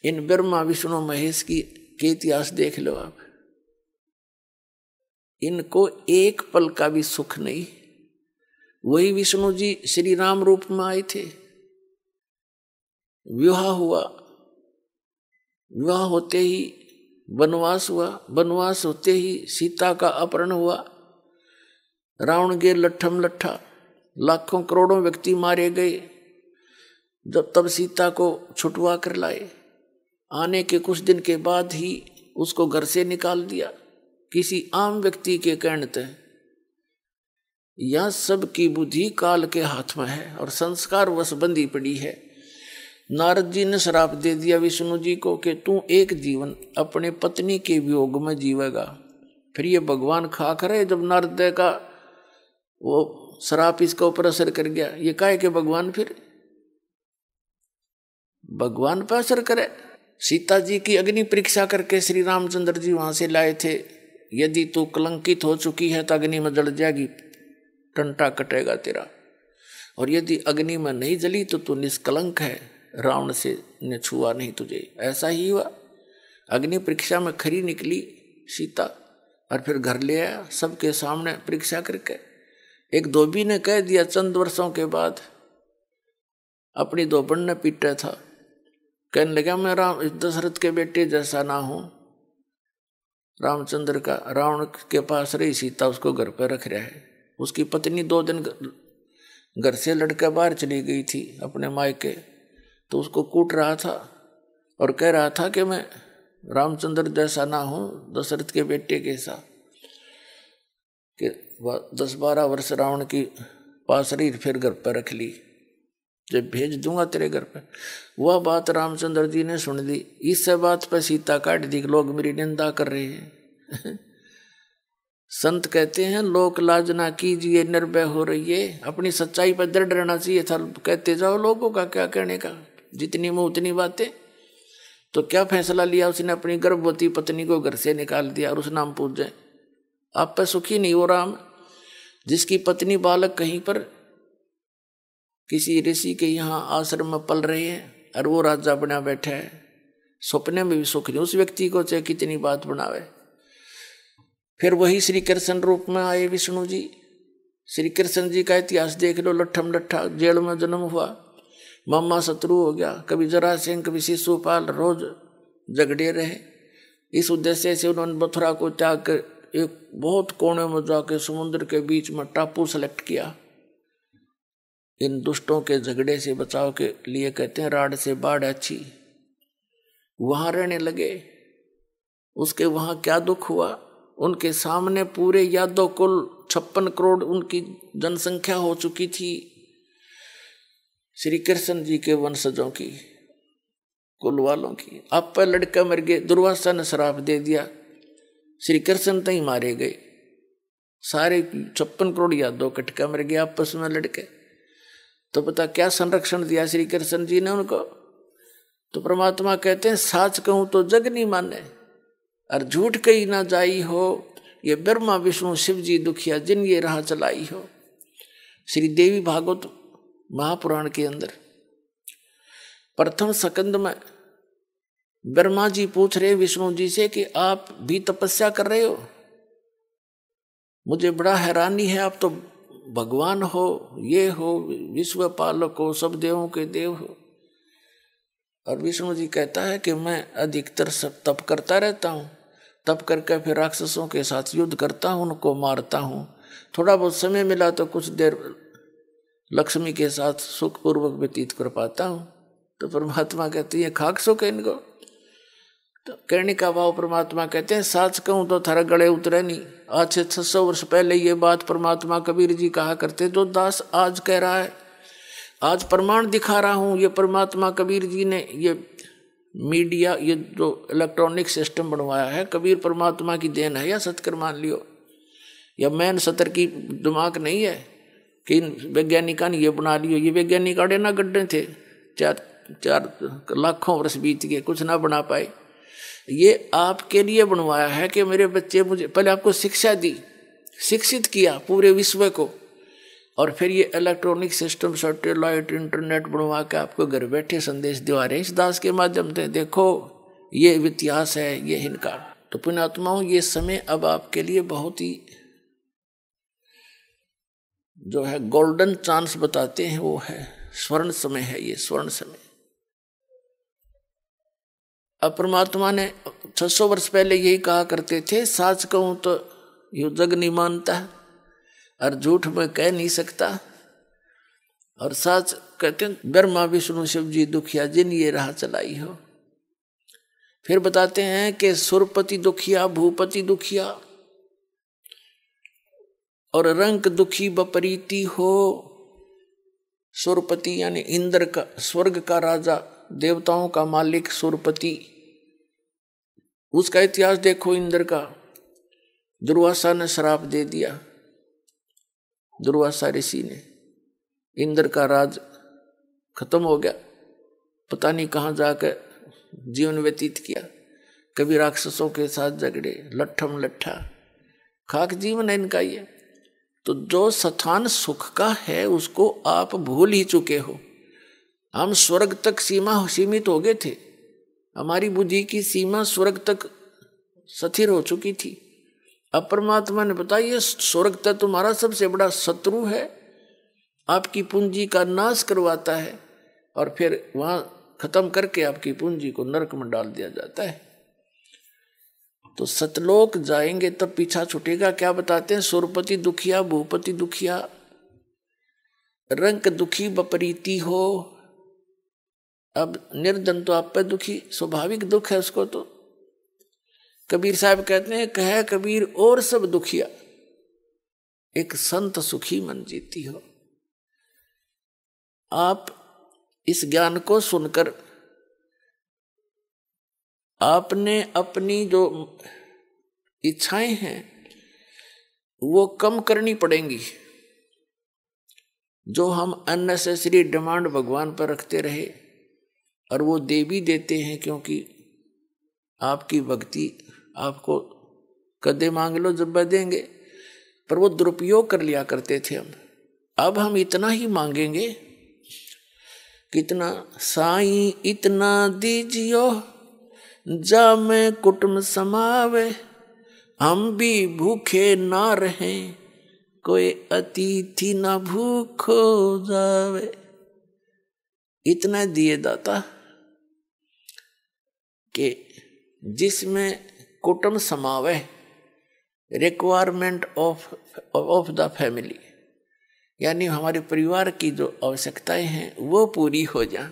इन ब्रह्मा विष्णु महेश के इतिहास देख लो आप, इनको एक पल का भी सुख नहीं। वही विष्णु जी श्री राम रूप में आए थे, विवाह हुआ, विवाह होते ही वनवास हुआ, वनवास होते ही सीता का अपहरण हुआ, रावण के लट्ठम लट्ठा, लाखों करोड़ों व्यक्ति मारे गए। जब तब सीता को छुटवा कर लाए, आने के कुछ दिन के बाद ही उसको घर से निकाल दिया, किसी आम व्यक्ति के कहने तक। यह सब की बुद्धि काल के हाथ में है और संस्कार वश बंधी पड़ी है। नारद जी ने श्राप दे दिया विष्णु जी को कि तू एक जीवन अपने पत्नी के वियोग में जीवेगा। फिर ये भगवान खा करे, जब नारद का वो श्राप इसका ऊपर असर कर गया, ये काहे के भगवान, फिर भगवान पर असर करे। सीता जी की अग्नि परीक्षा करके श्री रामचंद्र जी वहां से लाए थे, यदि तू कलंकित हो चुकी है तो अग्नि में जल जाएगी, टंटा कटेगा तेरा, और यदि अग्नि में नहीं जली तो तू निष्कलंक है, रावण से ने छुआ नहीं तुझे। ऐसा ही हुआ, अग्नि परीक्षा में खरी निकली सीता, और फिर घर ले आया सबके सामने परीक्षा करके। एक धोबी ने कह दिया चंद वर्षों के बाद, अपनी धोबन ने पीटा था, कहने लगा मैं दशरथ के बेटे जैसा ना हूं, रामचंद्र का रावण के पास रही सीता उसको घर पर रख रहा है। उसकी पत्नी 2 दिन घर से लड़कर बाहर चली गई थी अपने मायके, तो उसको कूट रहा था और कह रहा था कि मैं रामचंद्र जैसा ना हूं, दशरथ के बेटे कैसा। कि 10-12 वर्ष रावण की पास रही, फिर घर पर रख ली, जब भेज दूंगा तेरे घर पे। वह बात रामचंद्र जी ने सुन ली, इस बात पर सीता काट दी, लोग मेरी निंदा कर रहे हैं। संत कहते हैं लोक लाज ना कीजिए, निर्भय हो रही है, अपनी सच्चाई पर दृढ़ रहना चाहिए था। कहते जाओ, लोगों का क्या कहने का, जितनी मुंह उतनी बातें। तो क्या फैसला लिया उसने, अपनी गर्भवती पत्नी को घर से निकाल दिया और उस नाम पूजे। आप पे सुखी नहीं हो राम, जिसकी पत्नी बालक कहीं पर किसी ऋषि के यहाँ आश्रम में पल रहे हैं, और वो राजा बना बैठा है, सपने में भी सुख नहीं उस व्यक्ति को, चाहे कितनी बात बनावे। फिर वही श्री कृष्ण रूप में आए विष्णु जी। श्री कृष्ण जी का इतिहास देख लो, लट्ठम लट्ठा, जेल में जन्म हुआ, मामा शत्रु हो गया, कभी जरासिंह कभी शिशुपाल, रोज झगड़े रहे। इस उद्देश्य से उन्होंने मथुरा को त्याग कर एक बहुत कोने में जाकर समुद्र के बीच में टापू सेलेक्ट किया। इन दुष्टों के झगड़े से बचाव के लिए कहते हैं राड से बाढ़ अच्छी। वहां रहने लगे। उसके वहां क्या दुख हुआ, उनके सामने पूरे यादव कुल 56 करोड़ उनकी जनसंख्या हो चुकी थी, श्री कृष्ण जी के वंशजों की, कुल वालों की। आप पर लड़का मर गए, दुर्वासा ने श्राप दे दिया, श्री कृष्ण तई मारे गए, सारे 56 करोड़ यादव कटका मर गए आपस में लड़के। तो पता क्या संरक्षण दिया श्री कृष्ण जी ने उनको। तो परमात्मा कहते हैं साच कहूं तो जग नहीं माने और झूठ कही ना जाई हो, ये ब्रह्मा विष्णु शिव जी दुखिया जिन ये राह चलाई हो। श्री देवी भागवत महापुराण के अंदर प्रथम स्कंद में ब्रह्मा जी पूछ रहे विष्णु जी से कि आप भी तपस्या कर रहे हो, मुझे बड़ा हैरानी है, आप तो भगवान हो, ये हो, विश्व पालक हो, सब देवों के देव हो। और विष्णु जी कहता है कि मैं अधिकतर सब तप करता रहता हूँ, तप करके फिर राक्षसों के साथ युद्ध करता हूँ, उनको मारता हूँ, थोड़ा बहुत समय मिला तो कुछ देर लक्ष्मी के साथ सुखपूर्वक व्यतीत कर पाता हूँ। तो परमात्मा कहते हैं खाक सुख है इनको। तो कहने का भाव परमात्मा कहते हैं साच कहूँ तो थारा गले उतरे नहीं। आज से 600 वर्ष पहले ये बात परमात्मा कबीर जी कहा करते, तो दास आज कह रहा है, आज प्रमाण दिखा रहा हूँ। ये परमात्मा कबीर जी ने ये मीडिया, ये जो इलेक्ट्रॉनिक सिस्टम बनवाया है, कबीर परमात्मा की देन है या सत्कर मान लियो, या मैन सतर की दिमाग नहीं है कि वैज्ञानिका ने ये बना लियो। ये वैज्ञानिक आड़े ना गड्ढे थे, 4 लाखों वर्ष बीत गए, कुछ ना बना पाए। ये आपके लिए बनवाया है कि मेरे बच्चे, मुझे पहले आपको शिक्षा दी, शिक्षित किया पूरे विश्व को, और फिर ये इलेक्ट्रॉनिक सिस्टम, सैटेलाइट, इंटरनेट बनवा के आपको घर बैठे संदेश दिवा रहे हैं इस दास के माध्यम से। देखो ये इतिहास है, ये इनका। तो पुण्यात्माओं, ये समय अब आपके लिए बहुत ही जो है गोल्डन चांस बताते हैं, वो है स्वर्ण समय है, ये स्वर्ण समय। अब परमात्मा ने 600 वर्ष पहले यही कहा करते थे, साच कहूं तो यू जग नहीं मानता और झूठ में कह नहीं सकता। और साच कहते हैं ब्रह्मा विष्णु शिव जी दुखिया जिन ये राह चलाई हो। फिर बताते हैं कि सुरपति दुखिया, भूपति दुखिया और रंक दुखी बपरीति हो। सुरपति यानी इंद्र का, स्वर्ग का राजा, देवताओं का मालिक सुरपति, उसका इतिहास देखो। इंद्र का दुर्वासा ने श्राप दे दिया, दुर्वासा ऋषि ने, इंद्र का राज खत्म हो गया, पता नहीं कहाँ जाकर जीवन व्यतीत किया। कभी राक्षसों के साथ झगड़े, लट्ठम लट्ठा, खाक जीवन है इनका ये। तो जो स्थान सुख का है उसको आप भूल ही चुके हो। हम स्वर्ग तक सीमित हो गए थे, हमारी बुद्धि की सीमा स्वर्ग तक स्थिर हो चुकी थी। अब परमात्मा ने बताया ये स्वर्ग तक तुम्हारा सबसे बड़ा शत्रु है, आपकी पूंजी का नाश करवाता है, और फिर वहां खत्म करके आपकी पूंजी को नरक में डाल दिया जाता है। तो सतलोक जाएंगे तब पीछा छूटेगा। क्या बताते हैं, सुरपति दुखिया, भूपति दुखिया, रंक दुखी बपरीति हो। अब निर्धन तो आप पे दुखी, स्वाभाविक दुख है उसको। तो कबीर साहब कहते हैं, कहे कबीर और सब दुखिया, एक संत सुखी मन जीती हो। आप इस ज्ञान को सुनकर आपने अपनी जो इच्छाएं हैं वो कम करनी पड़ेंगी। जो हम अननेसेसरी डिमांड भगवान पर रखते रहे, और वो दे भी देते हैं, क्योंकि आपकी भक्ति आपको कदे मांग लो जब देंगे, पर वो दुरुपयोग कर लिया करते थे हम। अब हम इतना ही मांगेंगे कितना साईं इतना दीजियो जा में कुटुंब समावे, हम भी भूखे ना रहें कोई अतिथि ना भूखो जावे। इतना दिए दाता कि जिसमें कुटुंब समावे, रिक्वायरमेंट ऑफ द फैमिली, यानी हमारे परिवार की जो आवश्यकताएं हैं वो पूरी हो जाए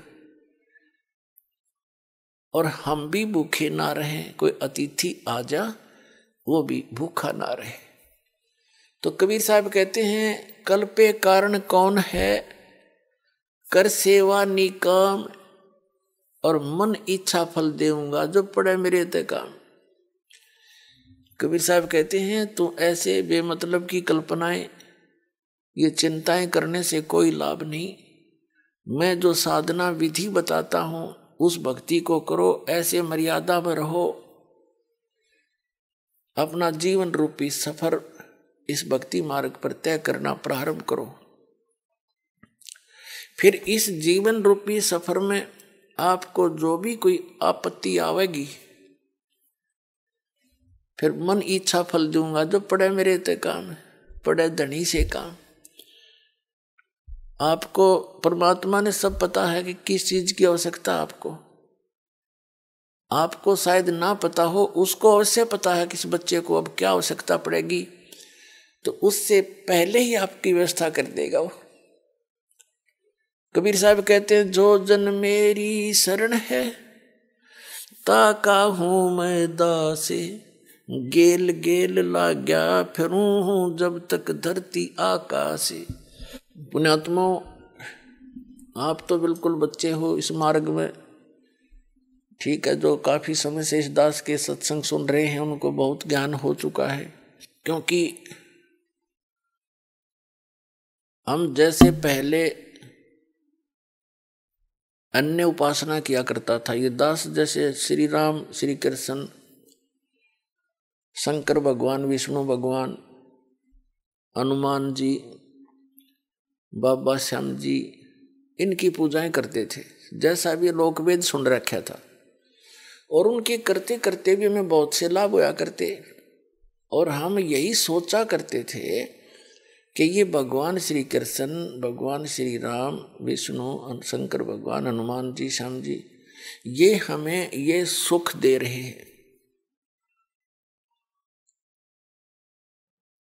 और हम भी भूखे ना रहें, कोई अतिथि आ जा वो भी भूखा ना रहे। तो कबीर साहब कहते हैं कल पे कारण कौन है, कर सेवा निकाम और मन इच्छा फल देऊंगा जो पड़े मेरे ते काम। कबीर साहब कहते हैं तू ऐसे बेमतलब की कल्पनाएं, ये चिंताएं करने से कोई लाभ नहीं। मैं जो साधना विधि बताता हूं उस भक्ति को करो, ऐसे मर्यादा में रहो, अपना जीवन रूपी सफर इस भक्ति मार्ग पर तय करना प्रारंभ करो। फिर इस जीवन रूपी सफर में आपको जो भी कोई आपत्ति आवेगी, फिर मन इच्छा फल दूंगा जो पड़े मेरे ते काम, पड़े धनी से काम। आपको परमात्मा ने सब पता है कि किस चीज की आवश्यकता आपको शायद ना पता हो, उसको अवश्य पता है किस बच्चे को अब क्या आवश्यकता पड़ेगी, तो उससे पहले ही आपकी व्यवस्था कर देगा वो। कबीर साहब कहते हैं जो जन मेरी शरण है ताका हूं मैं दासे, गेल गेल लाग्या फिरूं हूं जब तक धरती आकाशे। पुण्यात्मा आप तो बिल्कुल बच्चे हो इस मार्ग में, ठीक है। जो काफी समय से इस दास के सत्संग सुन रहे हैं उनको बहुत ज्ञान हो चुका है, क्योंकि हम जैसे पहले अन्य उपासना किया करता था, ये दास जैसे श्री राम, श्री कृष्ण, शंकर भगवान, विष्णु भगवान, हनुमान जी, बाबा श्याम जी, इनकी पूजाएं करते थे, जैसा भी लोकवेद सुन रखा था। और उनके करते करते भी हमें बहुत से लाभ होया करते, और हम यही सोचा करते थे कि ये भगवान श्री कृष्ण, भगवान श्री राम, विष्णु, शंकर भगवान, हनुमान जी, श्याम जी, ये हमें ये सुख दे रहे हैं।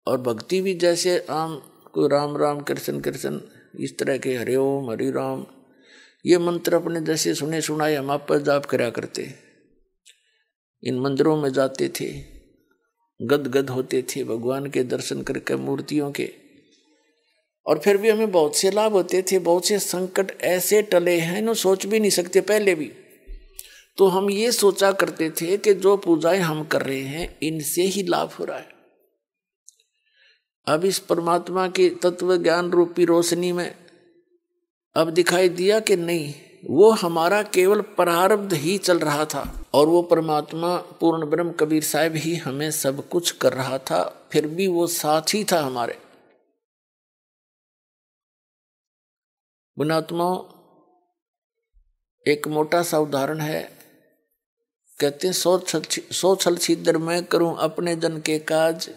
और भक्ति भी जैसे आम को राम राम कृष्ण कृष्ण इस तरह के हरि ओम हरि राम, ये मंत्र अपने जैसे सुने सुनाए हम आप पर जाप करा करते, इन मंदिरों में जाते थे, गदगद होते थे भगवान के दर्शन करके मूर्तियों के। और फिर भी हमें बहुत से लाभ होते थे, बहुत से संकट ऐसे टले हैं इन्हें सोच भी नहीं सकते पहले भी। तो हम ये सोचा करते थे कि जो पूजाएं हम कर रहे हैं इनसे ही लाभ हो रहा है। अब इस परमात्मा की तत्व ज्ञान रूपी रोशनी में अब दिखाई दिया कि नहीं, वो हमारा केवल प्रारब्ध ही चल रहा था, और वो परमात्मा पूर्ण ब्रह्म कबीर साहब ही हमें सब कुछ कर रहा था, फिर भी वो साथ ही था हमारे। गुणात्मा एक मोटा सा उदाहरण है, कहते हैं सौ छल छिद्र मैं करूं अपने जन के काज।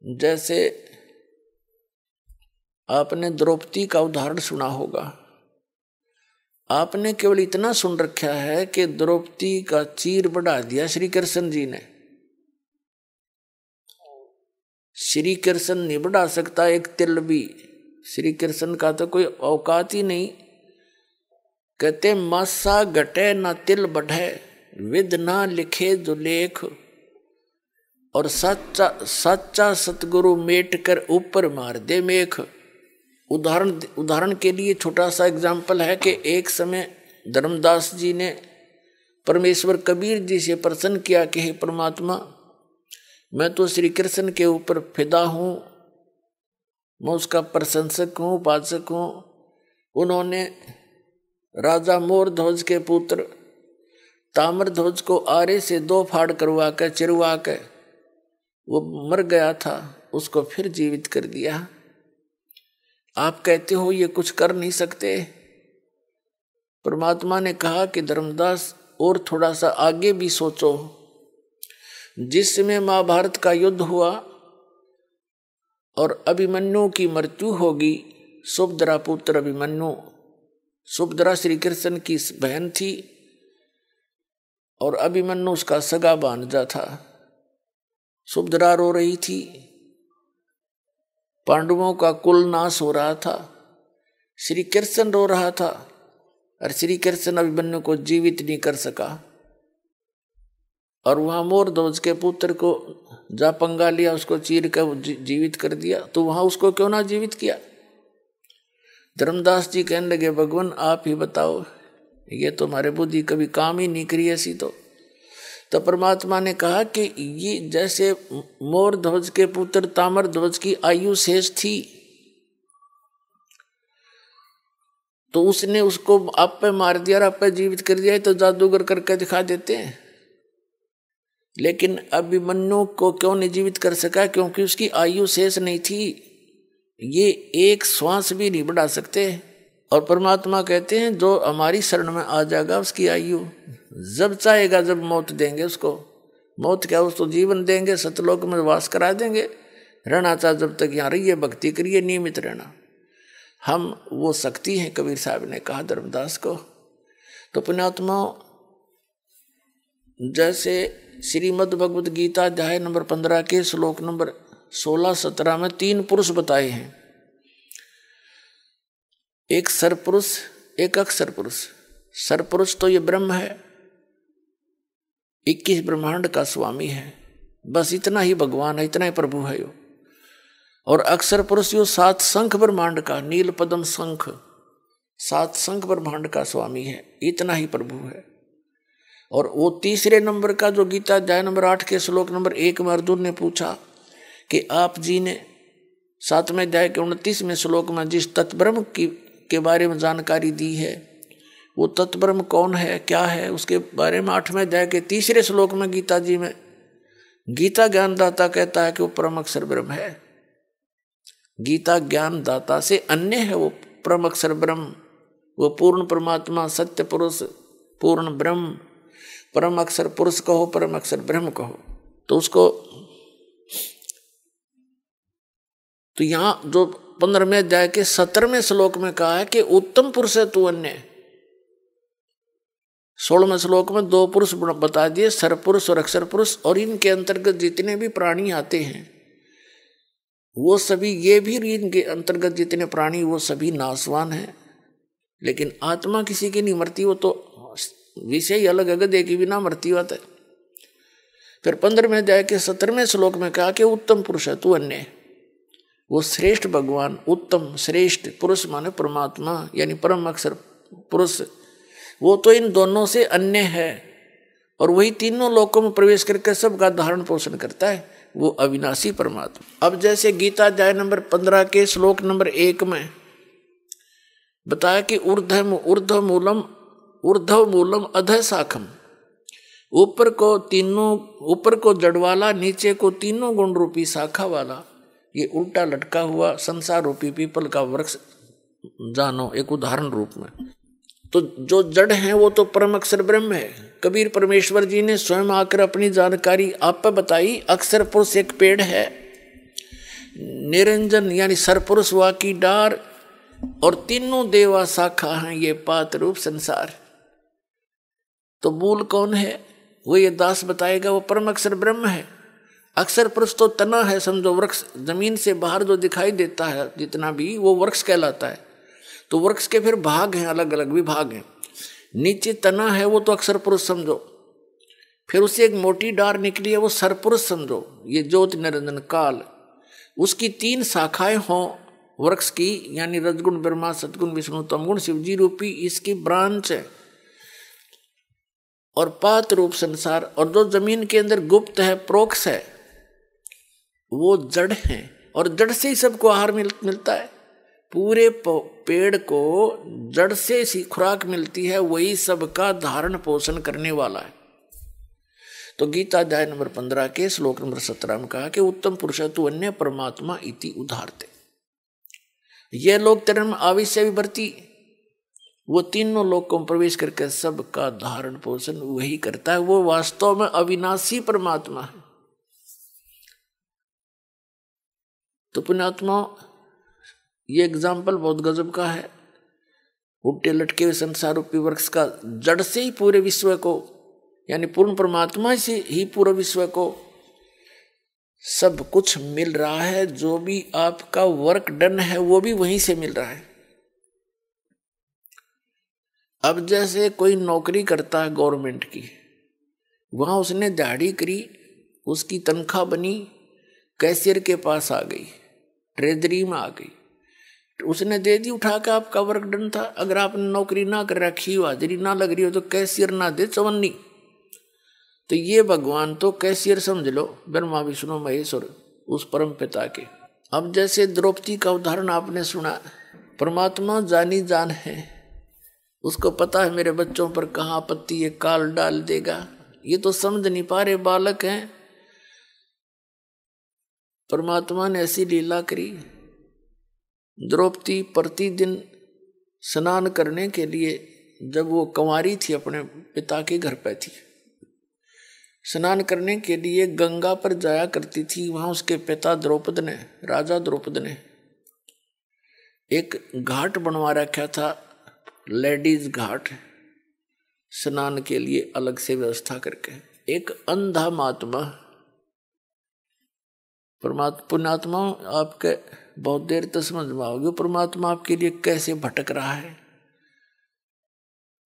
जैसे आपने द्रौपदी का उदाहरण सुना होगा, आपने केवल इतना सुन रखा है कि द्रौपदी का चीर बढ़ा दिया श्री कृष्ण जी ने। श्री कृष्ण नहीं बढ़ा सकता एक तिल भी, श्री कृष्ण का तो कोई औकात ही नहीं। कहते मासा घटे ना तिल बढ़े, विद ना लिखे जो लेख, और सच्चा सतगुरु मेट कर ऊपर मार दे मेख। उदाहरण के लिए छोटा सा एग्जाम्पल है कि एक समय धर्मदास जी ने परमेश्वर कबीर जी से प्रसन्न किया कि हे परमात्मा, मैं तो श्री कृष्ण के ऊपर फिदा हूँ, मैं उसका प्रशंसक हूँ, उपासक हूँ। उन्होंने राजा मोरध्वज के पुत्र ताम्रध्वज को आरे से 2 फाड़ करवा कर चिरवा कर, वो मर गया था, उसको फिर जीवित कर दिया। आप कहते हो ये कुछ कर नहीं सकते। परमात्मा ने कहा कि धर्मदास और थोड़ा सा आगे भी सोचो। जिस समय महाभारत का युद्ध हुआ और अभिमन्यु की मृत्यु होगी, सुभद्रा पुत्र अभिमन्यु, सुभद्रा श्री कृष्ण की बहन थी और अभिमन्यु उसका सगा भांजा था। सुभद्रा रो रही थी, पांडवों का कुल नाश हो रहा था, श्री कृष्ण रो रहा था और श्री कृष्ण अभिमन्यु को जीवित नहीं कर सका। और वहां मोरध्वज के पुत्र को जा पंगा लिया, उसको चीर कर जीवित कर दिया, तो वहां उसको क्यों ना जीवित किया। धर्मदास जी कहने लगे, भगवान आप ही बताओ, ये तो हमारे बुद्धि कभी काम ही नहीं करी ऐसी। तो परमात्मा ने कहा कि ये जैसे मोर ध्वज के पुत्र तामर ध्वज की आयु शेष थी, तो उसने उसको आप पे मार दिया और आप पे जीवित कर दिया, तो जादूगर करके दिखा देते हैं। लेकिन अभिमन्यु को क्यों नहीं जीवित कर सका? क्योंकि उसकी आयु शेष नहीं थी, ये एक श्वास भी नहीं बढ़ा सकते। और परमात्मा कहते हैं जो हमारी शरण में आ जाएगा उसकी आयु जब चाहेगा जब मौत देंगे उसको। मौत क्या, उसको जीवन देंगे, सतलोक में वास करा देंगे, रहना चाहे जब तक यहाँ रहिए, भक्ति करिए, नियमित रहना। हम वो शक्ति हैं, कबीर साहब ने कहा धर्मदास को। तो पुण्यात्मा, जैसे श्रीमद् भगवद गीता अध्याय नंबर 15 के श्लोक नंबर 16-17 में 3 पुरुष बताए हैं, एक सरपुरुष, एक अक्षर पुरुष। सरपुरुष तो ये ब्रह्म है, 21 ब्रह्मांड का स्वामी है, बस इतना ही भगवान है, इतना ही प्रभु है यो। और अक्षर पुरुष यो 7 शंख ब्रह्मांड का, नील पद्म शंख, 7 शंख ब्रह्मांड का स्वामी है, इतना ही प्रभु है। और वो तीसरे नंबर का जो गीता अध्याय नंबर 8 के श्लोक नंबर 1 में अर्जुन ने पूछा कि आप जी ने 7वें अध्याय के 29वें श्लोक में जिस तत्ब्रह्म के बारे में जानकारी दी है, वो तत्ब्रह्म कौन है, क्या है, उसके बारे में 8वें अध्याय के 3 श्लोक में गीता जी में गीता ज्ञानदाता कहता है कि वो परम अक्षर ब्रह्म है। गीता ज्ञानदाता से अन्य है वो परम अक्षर ब्रह्म, वो पूर्ण परमात्मा, सत्य पुरुष, पूर्ण ब्रह्म, परम अक्षर पुरुष कहो, परम अक्षर ब्रह्म कहो। तो उसको तो यहाँ जो 15वें अध्याय के 17वें श्लोक में कहा है कि उत्तम पुरुष है तू अन्य। 16वें श्लोक में 2 पुरुष बता दिए, सरपुरुष और अक्षर पुरुष। और इनके अंतर्गत जितने भी प्राणी आते हैं वो सभी, ये भी इनके अंतर्गत जितने प्राणी वो सभी नाशवान हैं, लेकिन आत्मा किसी की नहीं मरती, वो तो विषय ही अलग है, देखी बिना मरती बात है। फिर 15वें अध्याय के 17वें श्लोक में कहा कि उत्तम पुरुष है तू अन्य। वो श्रेष्ठ भगवान, उत्तम श्रेष्ठ पुरुष माने परमात्मा यानी परम अक्षर पुरुष, वो तो इन दोनों से अन्य है और वही तीनों लोकों में प्रवेश करके सबका धारण पोषण करता है, वो अविनाशी परमात्मा। अब जैसे गीता अध्याय नंबर 15 के श्लोक नंबर 1 में बताया कि ऊर्ध्व मूलम अधः शाखम, ऊपर को जड़ वाला, नीचे को तीनों गुण रूपी शाखा वाला, ये उल्टा लटका हुआ संसार रूपी पीपल का वृक्ष जानो एक उदाहरण रूप में। तो जो जड़ है वो तो परम अक्षर ब्रह्म है। कबीर परमेश्वर जी ने स्वयं आकर अपनी जानकारी आप पर बताई। अक्षर पुरुष एक पेड़ है, निरंजन यानी सरपुरुष वा की डार, और तीनों देवा शाखा हैं ये पात रूप संसार। तो मूल कौन है वो ये दास बताएगा, वो परम अक्षर ब्रह्म है। अक्षर पुरुष तो तना है, समझो वृक्ष, जमीन से बाहर जो दिखाई देता है जितना भी वो वृक्ष कहलाता है। तो वृक्ष के फिर भाग हैं, अलग अलग विभाग हैं। नीचे तना है वो तो अक्षर पुरुष समझो, फिर उससे एक मोटी डार निकली है वो सरपुरुष समझो, ये ज्योति निरंजन काल। उसकी 3 शाखाएं हों वृक्ष की, यानी रजगुण ब्रह्मा, सतगुण विष्णु, तमगुण शिवजी रूपी इसकी ब्रांच है, और पात रूप संसार। और जो जमीन के अंदर गुप्त है, प्रोक्ष है, वो जड़ है, और जड़ से ही सबको आहार मिलता है। पूरे पेड़ को जड़ से सी खुराक मिलती है, वही सबका धारण पोषण करने वाला है। तो गीता अध्याय नंबर 15 के श्लोक नंबर 17 में कहा कि उत्तम पुरुष तु अन्य परमात्मा इति उदाहरते। ये लोग तेरे में आविष्य विवर्ती, वो तीनों लोगों में प्रवेश करके सबका धारण पोषण वही करता है। वो वास्तव में अविनाशी परमात्मा है। तो पुण्यात्मा, ये एग्जाम्पल बहुत गजब का है। उल्टे लटके हुए संसार रूपी वृक्ष का जड़ से ही पूरे विश्व को, यानी पूर्ण परमात्मा से ही पूरे विश्व को सब कुछ मिल रहा है। जो भी आपका वर्क डन है वो भी वहीं से मिल रहा है। अब जैसे कोई नौकरी करता है गवर्नमेंट की, वहां उसने दिहाड़ी करी, उसकी तनख्वाह बनी, कैशियर के पास आ गई, ट्रेजरी में आ गई, तो उसने दे दी उठा के, आपका वर्क डन था। अगर आपने नौकरी ना कर रखी हो, हाजिरी ना लग रही हो, तो कैशियर ना दे चवन्नी। तो ये भगवान तो कैशियर समझ लो, ब्रह्मा विष्णु महेश्वर उस परम पिता के। अब जैसे द्रौपदी का उदाहरण आपने सुना, परमात्मा जानी जान है, उसको पता है मेरे बच्चों पर कहाँ आपत्ति ये काल डाल देगा। ये तो समझ नहीं पा रहे, बालक हैं। परमात्मा ने ऐसी लीला करी। द्रौपदी प्रतिदिन स्नान करने के लिए, जब वो कंवारी थी अपने पिता के घर पे थी, स्नान करने के लिए गंगा पर जाया करती थी। वहां उसके पिता द्रौपद ने, राजा द्रौपद ने एक घाट बनवा रखा था, लेडीज घाट, स्नान के लिए अलग से व्यवस्था करके। एक अंधा महात्मा, पुण्यात्मा आपके बहुत देर तक समझ में आओगे परमात्मा आपके लिए कैसे भटक रहा है।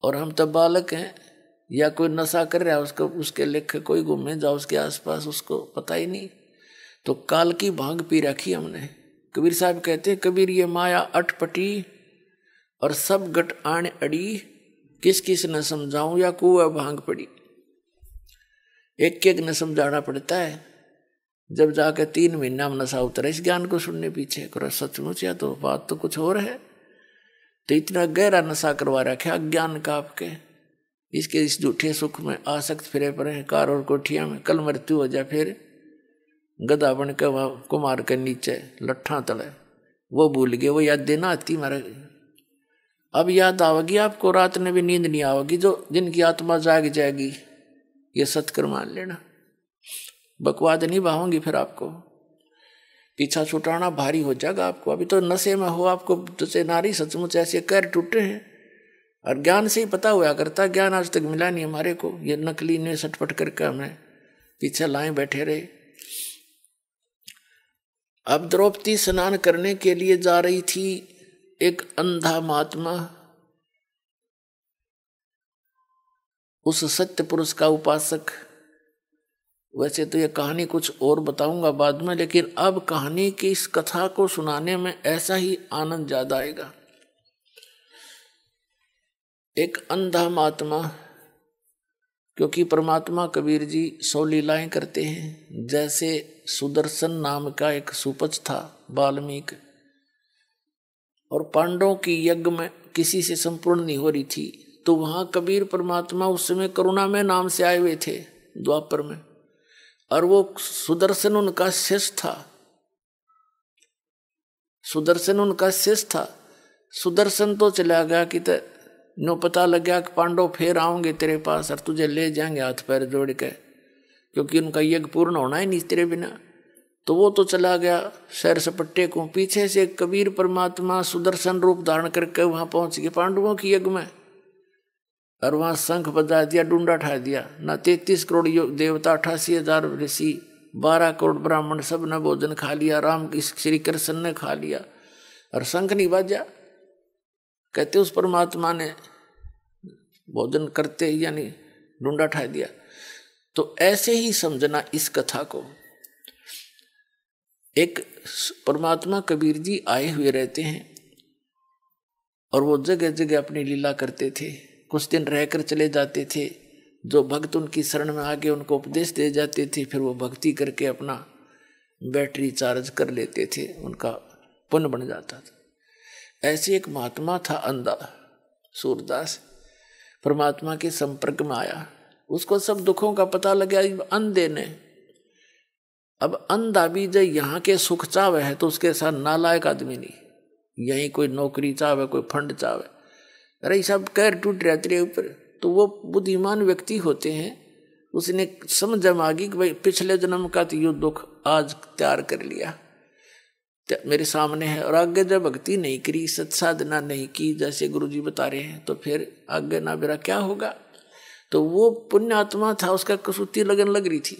और हम तब बालक हैं, या कोई नशा कर रहा है, उसको उसके लेखे कोई घूमने जाओ उसके आसपास, उसको पता ही नहीं। तो काल की भांग पी रखी हमने। कबीर साहब कहते हैं, कबीर ये माया अटपटी और सब गट आण अड़ी, किस किस न समझाऊं या कुआ भांग पड़ी। एक एक न समझाना पड़ता है। जब जाकर 3 महीना में नशा उतरा इस ज्ञान को सुनने पीछे, करो सचमुच या तो बात तो कुछ और है। तो इतना गहरा नशा करवा रखा अज्ञान का आपके, इसके इस झूठे सुख में आसक्त फिरे पड़े कार और कोठिया में। कल मृत्यु हो जाए फिर गधा बन के वहां कुमार के नीचे लट्ठा तले, वो भूल गए, वो याद देना आती मारे। अब याद आवेगी आपको, रात में भी नींद नहीं आवेगी। जो जिनकी आत्मा जाग जाएगी, ये सत्कर मान लेना। बकवाद नहीं बहाऊंगी फिर आपको, पीछा छुटाना भारी हो जाएगा आपको। अभी तो नशे में हो, आपको जैसे नारी सचमुच ऐसे कैर टूटे हैं। और ज्ञान से ही पता हुआ करता, ज्ञान आज तक मिला नहीं हमारे को। ये नकली ने सटपट करके हमें पीछे लाए बैठे रहे। अब द्रौपदी स्नान करने के लिए जा रही थी। एक अंधा महात्मा उस सत्य पुरुष का उपासक, वैसे तो ये कहानी कुछ और बताऊंगा बाद में, लेकिन अब कहानी की इस कथा को सुनाने में ऐसा ही आनंद ज्यादा आएगा। एक अंधा महात्मा, क्योंकि परमात्मा कबीर जी 100 लीलाएं करते हैं। जैसे सुदर्शन नाम का एक सुपच था वाल्मीकि, और पांडवों की यज्ञ में किसी से संपूर्ण नहीं हो रही थी, तो वहां कबीर परमात्मा उस समय करुणा में नाम से आए हुए थे द्वापर में, और वो सुदर्शन उनका शिष्य था। सुदर्शन उनका शिष्य था। सुदर्शन तो चला गया कि नो पता लग गया कि पांडव फिर आओगे तेरे पास और तुझे ले जाएंगे हाथ पैर जोड़ के, क्योंकि उनका यज्ञ पूर्ण होना ही नहीं तेरे बिना। तो वो तो चला गया सैर सपट्टे को। पीछे से कबीर परमात्मा सुदर्शन रूप धारण करके वहां पहुंच गए पांडवों की यज्ञ में, और वहां शंख बजा दिया, डूंडा ठा दिया। ना 33 करोड़ देवता, 88,000 ऋषि, 12 करोड़ ब्राह्मण, सब ने भोजन खा लिया। राम श्री कृष्ण ने खा लिया, और शंख नहीं बजा। कहते उस परमात्मा ने भोजन करते ही यानी डूंडा ठा दिया। तो ऐसे ही समझना इस कथा को। एक परमात्मा कबीर जी आए हुए रहते हैं, और वो जगह जगह अपनी लीला करते थे। कुछ दिन रहकर चले जाते थे। जो भक्त उनकी शरण में आगे उनको उपदेश दे जाते थे, फिर वो भक्ति करके अपना बैटरी चार्ज कर लेते थे, उनका पुण्य बन जाता था। ऐसे एक महात्मा था अंधा, सूरदास, परमात्मा के संपर्क में आया। उसको सब दुखों का पता लगा अंधे ने। अब अंधा भी जब यहाँ के सुख चाव है तो उसके साथ नालायक आदमी नहीं, यहीं कोई नौकरी चाहे, कोई फंड चाहे, अरे सब कैर टूट रहा तेरे ऊपर। तो वो बुद्धिमान व्यक्ति होते हैं, उसने समझ आ गई कि भाई पिछले जन्म का तो यो दुख आज तैयार कर लिया, मेरे सामने है। और आगे जब भक्ति नहीं करी, सत्साधना नहीं की, जैसे गुरुजी बता रहे हैं, तो फिर आगे ना मेरा क्या होगा। तो वो पुण्यात्मा था, उसका कसौटी लगन लग रही थी।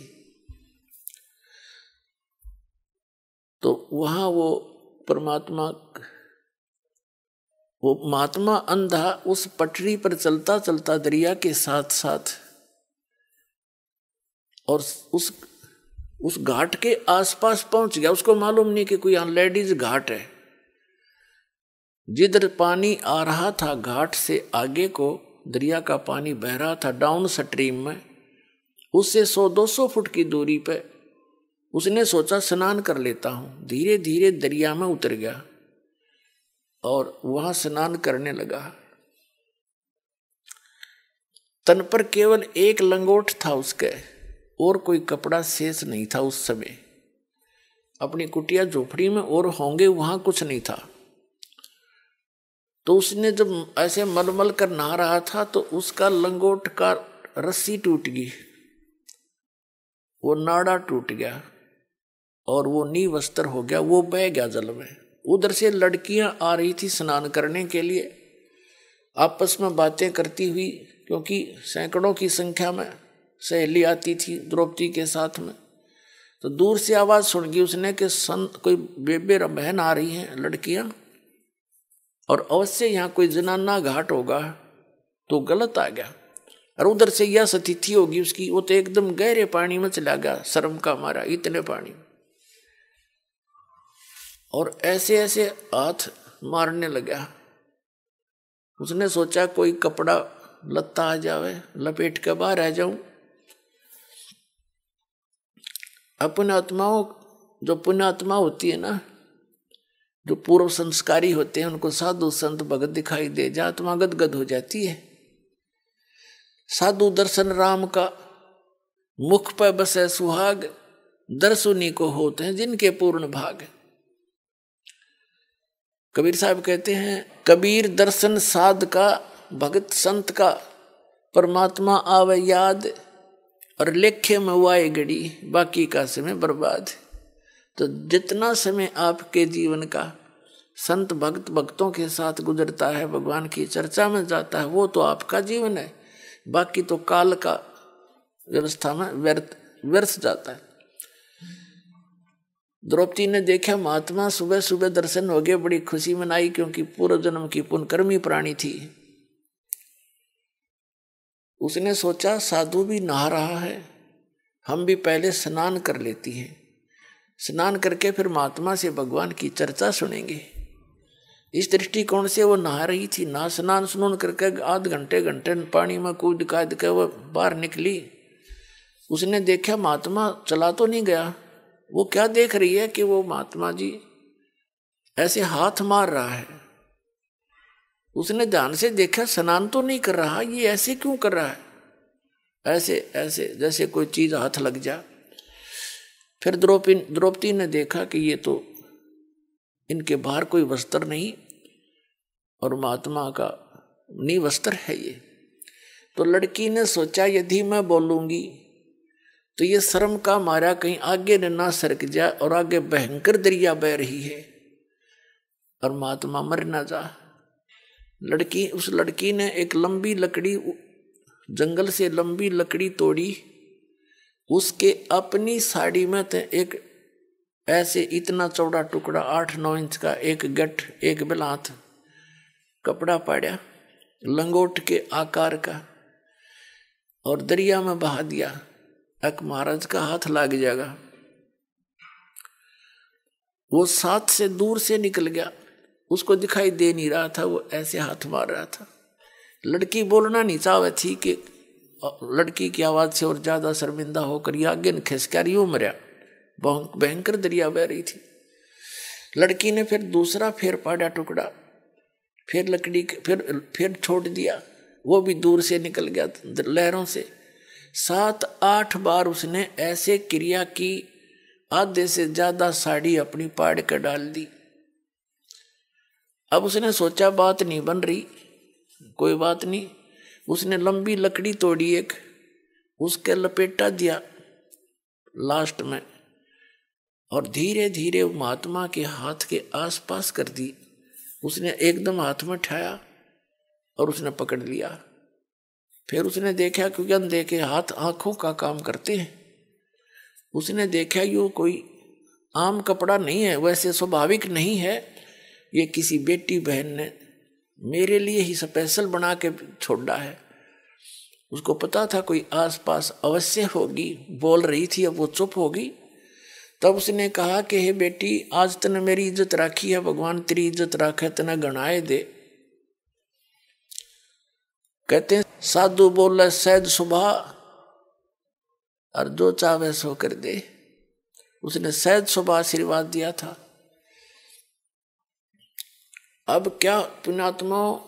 तो वहां वो परमात्मा, वो महात्मा अंधा उस पटरी पर चलता चलता दरिया के साथ साथ, और उस घाट के आसपास पहुंच गया। उसको मालूम नहीं कि कोई यहाँ लेडीज घाट है। जिधर पानी आ रहा था घाट से आगे को दरिया का पानी बह रहा था डाउन स्ट्रीम में, उससे 100-200 फुट की दूरी पे उसने सोचा स्नान कर लेता हूं। धीरे धीरे दरिया में उतर गया और वहां स्नान करने लगा। तन पर केवल एक लंगोट था उसके, और कोई कपड़ा शेष नहीं था उस समय। अपनी कुटिया झोपड़ी में और होंगे वहां कुछ नहीं था। तो उसने जब ऐसे मलमल कर नहा रहा था तो उसका लंगोट का रस्सी टूट गई, वो नाड़ा टूट गया और वो नी वस्त्र हो गया, वो बह गया जल में। उधर से लड़कियां आ रही थी स्नान करने के लिए, आपस में बातें करती हुई, क्योंकि सैकड़ों की संख्या में सहेली आती थी द्रौपदी के साथ में। तो दूर से आवाज सुन गई उसने कि कोई बेबे बहन आ रही हैं लड़कियां, और अवश्य यहाँ कोई जनाना घाट होगा। तो गलत आ गया, और उधर से यह स्थिति होगी उसकी। वो तो एकदम गहरे पानी में चला गया, शर्म का मारा, इतने पानी, और ऐसे ऐसे हाथ मारने लगा। उसने सोचा कोई कपड़ा लत्ता आ जावे, लपेट के बाहर आ जाऊं। अपने आत्माओं, जो पुण्यात्मा होती है ना, जो पूर्व संस्कारी होते हैं, उनको साधु संत भगत दिखाई दे जा, आत्मा गदगद हो जाती है। साधु दर्शन राम का, मुख पर बसे सुहाग, दर्शुनी को होते हैं जिनके पूर्ण भाग। कबीर साहब कहते हैं, कबीर दर्शन साध का, भगत संत का, परमात्मा आवे याद, और लेखे में वाए घड़ी, बाकी का समय बर्बाद। तो जितना समय आपके जीवन का संत भक्त भक्तों के साथ गुजरता है, भगवान की चर्चा में जाता है, वो तो आपका जीवन है। बाकी तो काल का व्यवस्था में व्यर्थ जाता है। द्रौपदी ने देखा महात्मा सुबह सुबह दर्शन हो गए, बड़ी खुशी मनाई, क्योंकि पूर्व जन्म की पुण्यकर्मी प्राणी थी। उसने सोचा साधु भी नहा रहा है, हम भी पहले स्नान कर लेती हैं, स्नान करके फिर महात्मा से भगवान की चर्चा सुनेंगे। इस दृष्टिकोण से वो नहा रही थी। ना स्नान सुनून करके आध घंटे पानी में कूद काद के वो बाहर निकली। उसने देखा महात्मा चला तो नहीं गया। वो क्या देख रही है कि वो महात्मा जी ऐसे हाथ मार रहा है। उसने ध्यान से देखा, स्नान तो नहीं कर रहा, ये ऐसे क्यों कर रहा है, ऐसे ऐसे जैसे कोई चीज हाथ लग जा। फिर द्रौपदी ने देखा कि ये तो इनके बाहर कोई वस्त्र नहीं, और महात्मा का नी वस्त्र है ये। तो लड़की ने सोचा यदि मैं बोलूंगी तो ये शर्म का मारा कहीं आगे ना सरक जाए, और आगे भयंकर दरिया बह रही है और महात्मा मर ना जा। उस लड़की ने एक लंबी लकड़ी, जंगल से लंबी लकड़ी तोड़ी, उसके अपनी साड़ी में थे एक ऐसे इतना चौड़ा टुकड़ा 8-9 इंच का, एक गठ एक बिलात कपड़ा पाड़ा लंगोट के आकार का, और दरिया में बहा दिया। एक महाराज का हाथ लग जाएगा। वो साथ से दूर से निकल गया, उसको दिखाई दे नहीं रहा था, वो ऐसे हाथ मार रहा था। लड़की बोलना नहीं चाहे थी कि लड़की की आवाज से और ज्यादा शर्मिंदा होकर ये आगे न खिसकार यूं मरा। भयंकर दरिया बह रही थी। लड़की ने फिर दूसरा फेर पाड़ा टुकड़ा, फिर लकड़ी फिर छोड़ दिया, वो भी दूर से निकल गया लहरों से। 7-8 बार उसने ऐसे क्रिया की, आधे से ज्यादा साड़ी अपनी पाड़ कर डाल दी। अब उसने सोचा बात नहीं बन रही, कोई बात नहीं। उसने लंबी लकड़ी तोड़ी एक, उसके लपेटा दिया लास्ट में, और धीरे धीरे महात्मा के हाथ के आसपास कर दी। उसने एकदम हाथ में उठाया और उसने पकड़ लिया। फिर उसने देखा, क्योंकि अंधे के हाथ आंखों का काम करते हैं, उसने देखा ये कोई आम कपड़ा नहीं है, वैसे स्वाभाविक नहीं है, ये किसी बेटी बहन ने मेरे लिए ही स्पेशल बना के छोड़ा है। उसको पता था कोई आसपास अवश्य होगी, बोल रही थी, अब वो चुप होगी। तब उसने कहा कि हे बेटी, आज तने मेरी इज्जत राखी है, भगवान तेरी इज्जत राखे, तने गणाए दे। कहते हैं साधु बोले सहज सुबह, और जो चाहे सो कर दे। उसने सहज सुबह आशीर्वाद दिया था। अब क्या पुण्यात्मा,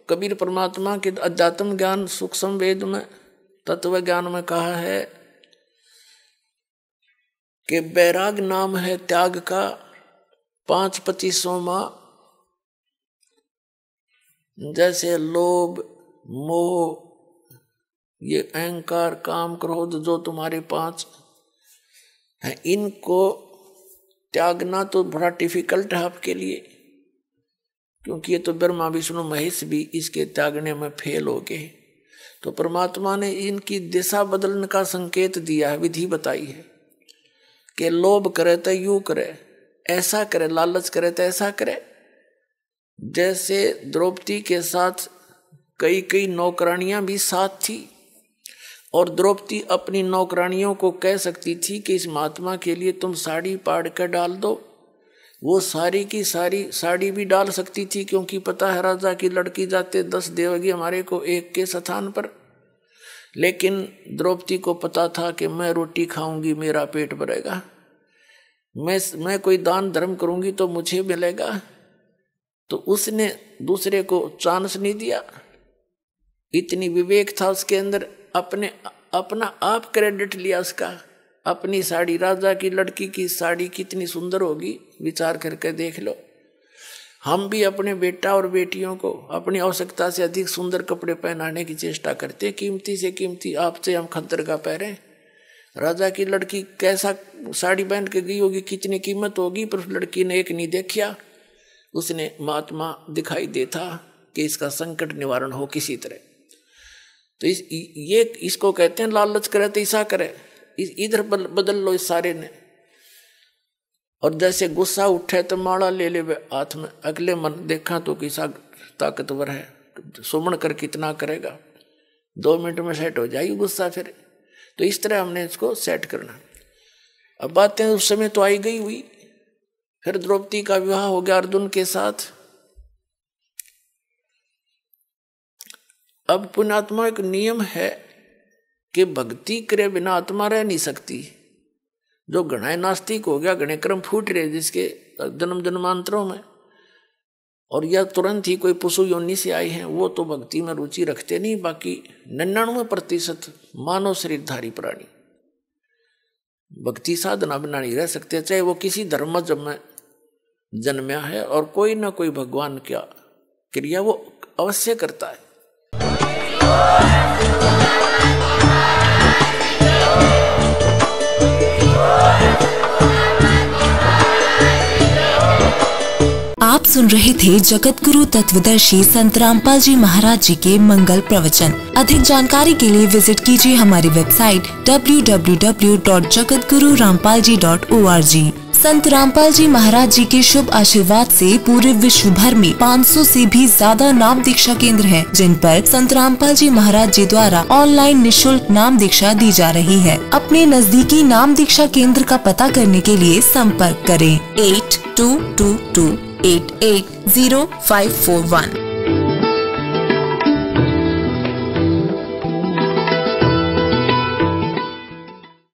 कबीर परमात्मा के अध्यात्म ज्ञान सूक्ष्म वेद में, तत्व ज्ञान में कहा है कि बैराग नाम है त्याग का 5/25वां। जैसे लोभ, मोह, ये अहंकार, काम, क्रोध, जो तुम्हारे 5 हैं, इनको त्यागना तो बड़ा डिफिकल्ट है आपके लिए, क्योंकि ये तो ब्रह्मा विष्णु महेश भी इसके त्यागने में फेल हो गए। तो परमात्मा ने इनकी दिशा बदलने का संकेत दिया है, विधि बताई है कि लोभ करे तो यूं करे, ऐसा करे, लालच करे तो ऐसा करे। जैसे द्रौपदी के साथ कई नौकरानियां भी साथ थी, और द्रौपदी अपनी नौकरानियों को कह सकती थी कि इस महात्मा के लिए तुम साड़ी पाड़ कर डाल दो, वो सारी की सारी साड़ी भी डाल सकती थी, क्योंकि पता है राजा की लड़की जाते 10 देवगी हमारे को एक के स्थान पर। लेकिन द्रौपदी को पता था कि मैं रोटी खाऊंगी मेरा पेट भरेगा, मैं कोई दान धर्म करूंगी तो मुझे मिलेगा। तो उसने दूसरे को चांस नहीं दिया, इतनी विवेक था उसके अंदर, अपना आप क्रेडिट लिया उसका। अपनी साड़ी, राजा की लड़की की साड़ी कितनी सुंदर होगी, विचार करके देख लो। हम भी अपने बेटा और बेटियों को अपनी आवश्यकता से अधिक सुंदर कपड़े पहनाने की चेष्टा करते, कीमती से कीमती, आपसे हम खद्दर का पहने। राजा की लड़की कैसा साड़ी पहन के गई होगी, कितनी कीमत होगी, पर उस लड़की ने एक नहीं देखा, उसने महात्मा दिखाई देता कि इसका संकट निवारण हो किसी तरह। तो ये इसको कहते हैं लालच करे तो ऐसा करे, इधर बदल लो इस सारे ने। और जैसे गुस्सा उठे तो माला ले ले हाथ में, अगले मन देखा तो किसा ताकतवर है, सुमन कर कितना करेगा, 2 मिनट में सेट हो जाएगी गुस्सा फिर। तो इस तरह हमने इसको सेट करना। अब बातें उस समय तो आई गई हुई। फिर द्रौपदी का विवाह हो गया अर्जुन के साथ। अब पुण्यात्मा एक नियम है कि भक्ति करे बिना आत्मा रह नहीं सकती। जो गणाए नास्तिक हो गया, गणे कर्म फूट रहे जिसके जन्म जन्मांतरों में, और यह तुरंत ही कोई पशु योनि से आए हैं, वो तो भक्ति में रुचि रखते नहीं। बाकी 99% मानव शरीरधारी प्राणी भक्ति साधना बिना नहीं रह सकते, चाहे वो किसी धर्म में जन्मया है, और कोई ना कोई भगवान क्या क्रिया वो अवश्य करता है। आप सुन रहे थे जगत गुरु तत्वदर्शी संत रामपाल जी महाराज जी के मंगल प्रवचन। अधिक जानकारी के लिए विजिट कीजिए हमारी वेबसाइट www.jagatgururampalji.org। संत रामपाल जी महाराज जी के शुभ आशीर्वाद से पूरे विश्व भर में 500 से भी ज्यादा नाम दीक्षा केंद्र हैं, जिन पर संत रामपाल जी महाराज जी द्वारा ऑनलाइन निशुल्क नाम दीक्षा दी जा रही है। अपने नजदीकी नाम दीक्षा केंद्र का पता करने के लिए संपर्क करें 8222880541।